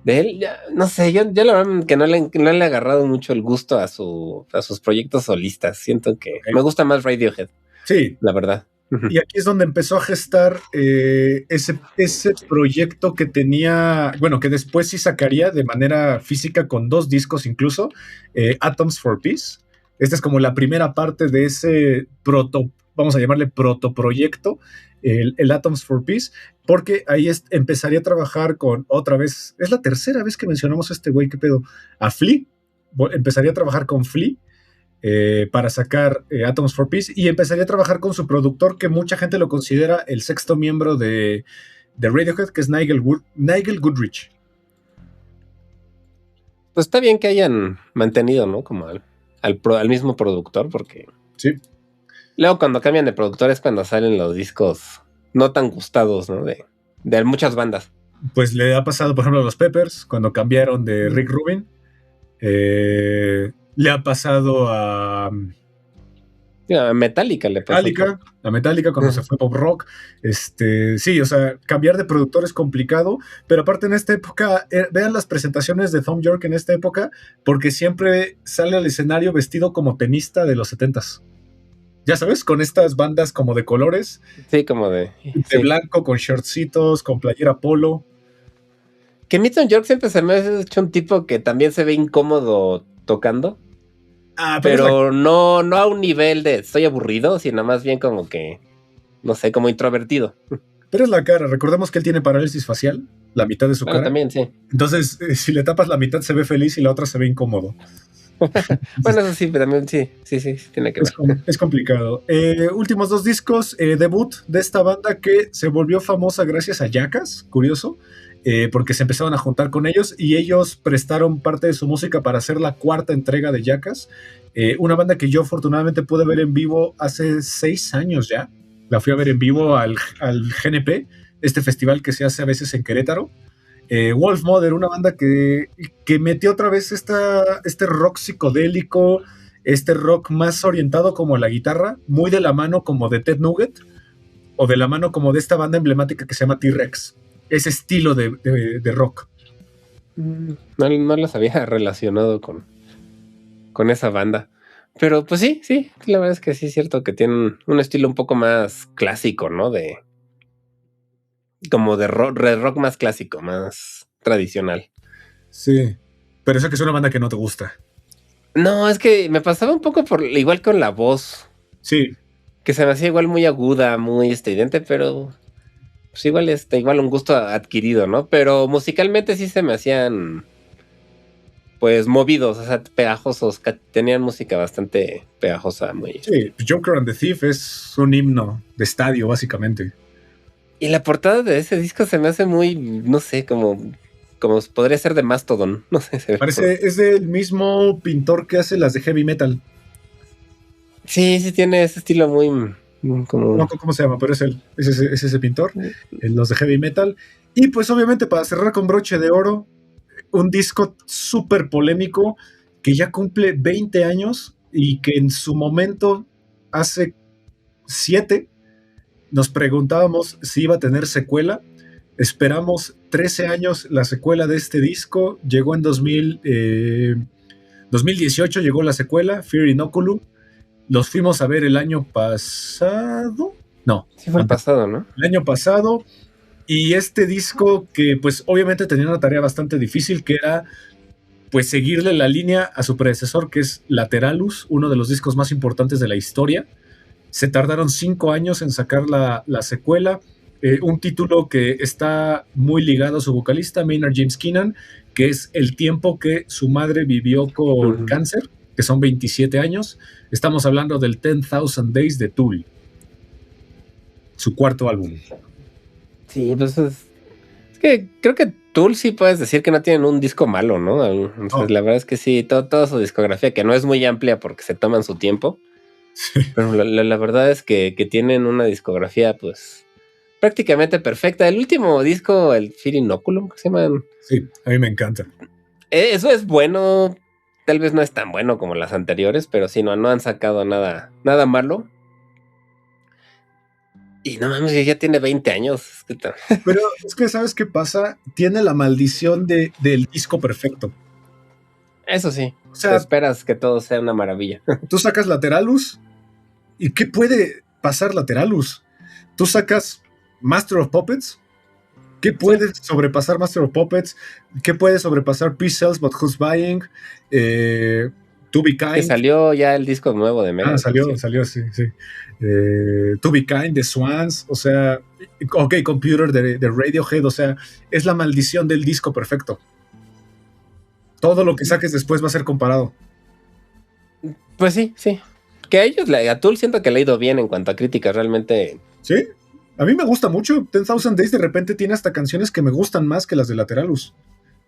De él, ya, no sé, yo la verdad que no le he agarrado mucho el gusto a sus proyectos solistas. Siento que Okay. me gusta más Radiohead, Sí, la verdad. y aquí es donde empezó a gestar ese proyecto que tenía, bueno, que después sí sacaría de manera física con 2 discos incluso, Atoms for Peace. Esta es como la primera parte de ese vamos a llamarle protoproyecto, el Atoms for Peace, porque ahí empezaría a trabajar con otra vez, es la tercera vez que mencionamos a este güey, ¿qué pedo? A Flea, empezaría a trabajar con Flea para sacar Atoms for Peace y empezaría a trabajar con su productor que mucha gente lo considera el sexto miembro de Radiohead, que es Nigel Goodrich. Pues está bien que hayan mantenido, ¿no? Como al mismo productor, porque Sí. luego cuando cambian de productor es cuando salen los discos no tan gustados, ¿no? De muchas bandas. Pues le ha pasado, por ejemplo, a los Peppers, cuando cambiaron de Rick Rubin. Le ha pasado a A Metallica le pasó. A Metallica cuando se fue pop rock. Sí, o sea, cambiar de productor es complicado, pero aparte en esta época, vean las presentaciones de Thom Yorke en esta época, porque siempre sale al escenario vestido como tenista de los 70s. Ya sabes, con estas bandas como de colores. Sí, como de blanco, con shortcitos, con playera polo. Que Thom Yorke siempre se me ha hecho un tipo que también se ve incómodo tocando. Pero no a un nivel de estoy aburrido, sino más bien como que, no sé, como introvertido. Pero es la cara, recordemos que él tiene parálisis facial, la mitad de su cara. También, sí. Entonces, si le tapas la mitad se ve feliz y la otra se ve incómodo. Bueno, eso sí, pero también sí, tiene que ver. Es complicado. Últimos 2 discos, debut de esta banda que se volvió famosa gracias a Jackass, curioso, porque se empezaron a juntar con ellos y ellos prestaron parte de su música para hacer la 4ª entrega de Jackass, una banda que yo afortunadamente pude ver en vivo hace 6 años ya. La fui a ver en vivo al GNP, este festival que se hace a veces en Querétaro. Wolf Mother, una banda que metió otra vez este rock psicodélico, este rock más orientado como a la guitarra, muy de la mano como de Ted Nugget, o de la mano como de esta banda emblemática que se llama T-Rex. Ese estilo de rock. No las había relacionado con esa banda. Pero pues sí, la verdad es que sí es cierto que tienen un estilo un poco más clásico, ¿no? Como de rock más clásico, más tradicional. Sí, pero eso que es una banda que no te gusta. No, es que me pasaba un poco igual con la voz. Sí. Que se me hacía igual muy aguda, muy estridente, pero pues igual un gusto adquirido, ¿no? Pero musicalmente sí se me hacían pues movidos, o sea, pegajosos, tenían música bastante pegajosa, muy... Sí, Joker and the Thief es un himno de estadio, básicamente. Y la portada de ese disco se me hace muy, no sé, como podría ser de Mastodon, no sé. Es del mismo pintor que hace las de heavy metal. Sí, tiene ese estilo muy como... No, ¿cómo se llama? Pero es ese pintor, los de heavy metal. Y pues obviamente para cerrar con broche de oro, un disco súper polémico que ya cumple 20 años y que en su momento, hace 7, nos preguntábamos si iba a tener secuela. Esperamos 13 años la secuela de este disco. Llegó en 2018, llegó la secuela, Fear Inoculum. Los fuimos a ver el año pasado. No. Sí, fue el pasado, ¿no? El año pasado. Y este disco que pues obviamente tenía una tarea bastante difícil, que era pues seguirle la línea a su predecesor, que es Lateralus, uno de los discos más importantes de la historia. Se tardaron 5 años en sacar la secuela, un título que está muy ligado a su vocalista, Maynard James Keenan, que es el tiempo que su madre vivió con cáncer, que son 27 años. Estamos hablando del 10,000 Days de Tool, su 4º álbum. Sí, pues es que creo que Tool sí puedes decir que no tienen un disco malo, ¿no? Entonces, la verdad es que sí, toda su discografía, que no es muy amplia porque se toman su tiempo, sí. Pero la verdad es que tienen una discografía, pues, prácticamente perfecta. El último disco, el Fear Inoculum, ¿qué se llama? Sí, a mí me encanta. Eso es bueno, tal vez no es tan bueno como las anteriores, pero sí, no han sacado nada malo. Y no mames, ya tiene 20 años. Pero es que, ¿sabes qué pasa? Tiene la maldición del disco perfecto. Eso sí. O sea, te esperas que todo sea una maravilla. Tú sacas Lateralus. ¿Y qué puede pasar Lateralus? Tú sacas Master of Puppets. ¿Qué puede sobrepasar Master of Puppets? ¿Qué puede sobrepasar Peace Sells But Who's Buying? To Be Kind. Que salió ya el disco nuevo de Megadeth. Salió, sí. To Be Kind, de Swans, o sea, OK Computer de Radiohead, o sea, es la maldición del disco perfecto. Todo lo que saques después va a ser comparado. Pues sí. Que a Tool siento que le ha ido bien en cuanto a críticas, realmente. Sí, a mí me gusta mucho. 10,000 Days de repente tiene hasta canciones que me gustan más que las de Lateralus.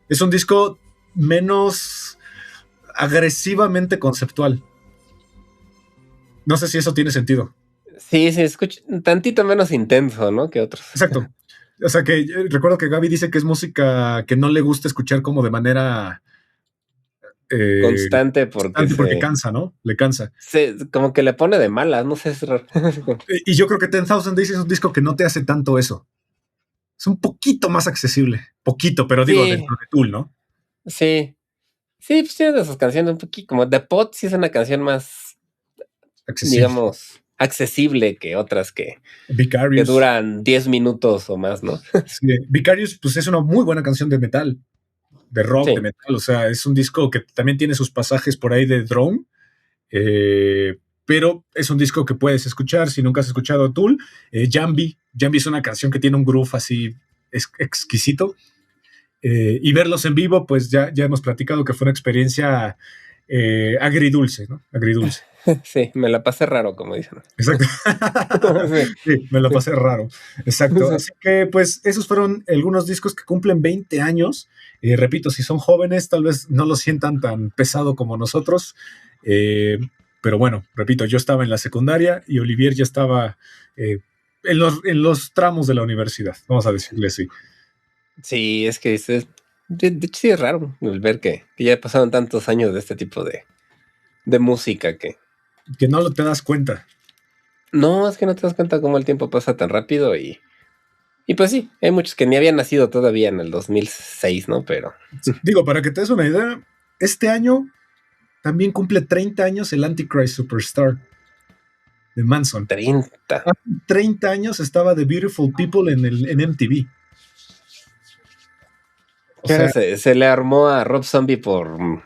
Es un disco menos agresivamente conceptual. No sé si eso tiene sentido. Sí, escucha tantito menos intenso, ¿no? Que otros. Exacto. O sea, que recuerdo que Gaby dice que es música que no le gusta escuchar como de manera constante porque porque cansa, ¿no? Le cansa. Como que le pone de malas, no sé. Y yo creo que 10,000 Days es un disco que no te hace tanto eso. Es un poquito más accesible. Poquito, pero digo, Sí. dentro de Tool, ¿no? Sí. Sí, pues tiene de sus canciones un poquito. Como The Pot sí es una canción más, accesible, digamos, accesible que otras que Vicarious. duran 10 minutos o más, ¿no? Sí, Vicarious, pues es una muy buena canción de metal, de rock, Sí. de metal. O sea, es un disco que también tiene sus pasajes por ahí de drone. Pero es un disco que puedes escuchar si nunca has escuchado Tool. Jambi es una canción que tiene un groove así exquisito. Y verlos en vivo, pues ya hemos platicado que fue una experiencia agridulce, ¿no? Agridulce. Sí, me la pasé raro, como dicen. Exacto. Sí, me la pasé raro. Exacto. Así que, pues, esos fueron algunos discos que cumplen 20 años. Repito, si son jóvenes, tal vez no lo sientan tan pesado como nosotros. Pero bueno, repito, yo estaba en la secundaria y Olivier ya estaba en los tramos de la universidad, vamos a decirle así. Sí, es que de hecho sí es raro el ver que ya pasaron tantos años de este tipo de música que no te das cuenta. No, es que no te das cuenta cómo el tiempo pasa tan rápido y pues sí, hay muchos que ni habían nacido todavía en el 2006, ¿no? Pero digo, para que te des una idea, este año también cumple 30 años el Antichrist Superstar de Manson. 30. Hace 30 años estaba The Beautiful People en MTV. O sea, se le armó a Rob Zombie por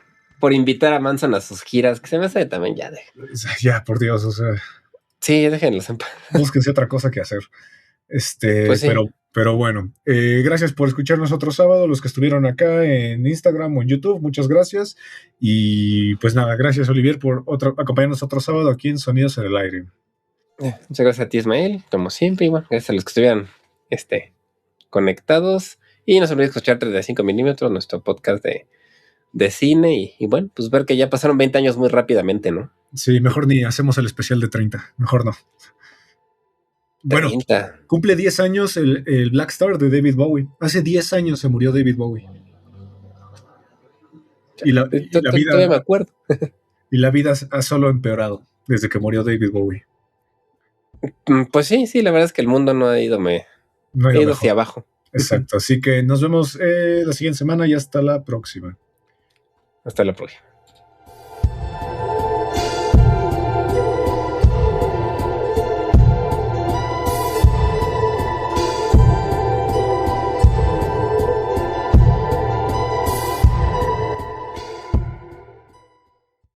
invitar a Manson a sus giras, que se me hace también ya. Ya, por Dios, o sea. Sí, déjenlos en paz. Búsquense otra cosa que hacer. Pues sí. Pero bueno, gracias por escucharnos otro sábado, los que estuvieron acá en Instagram o en YouTube, muchas gracias. Y pues nada, gracias Olivier por acompañarnos otro sábado aquí en Sonidos en el Aire. Muchas gracias a ti, Ismael, como siempre, y bueno, gracias a los que estuvieran conectados. Y no se olviden escuchar 35 milímetros, nuestro podcast de cine. Y bueno, pues ver que ya pasaron 20 años muy rápidamente, ¿no? Sí, mejor ni hacemos el especial de 30, mejor no. 30. Bueno, cumple 10 años el Black Star de David Bowie. Hace 10 años se murió David Bowie. Y la vida. Todavía me acuerdo. Y la vida ha solo empeorado desde que murió David Bowie. Pues sí, la verdad es que el mundo no ha ido, ha ido hacia abajo. Exacto, así que nos vemos la siguiente semana y hasta la próxima. Hasta la próxima.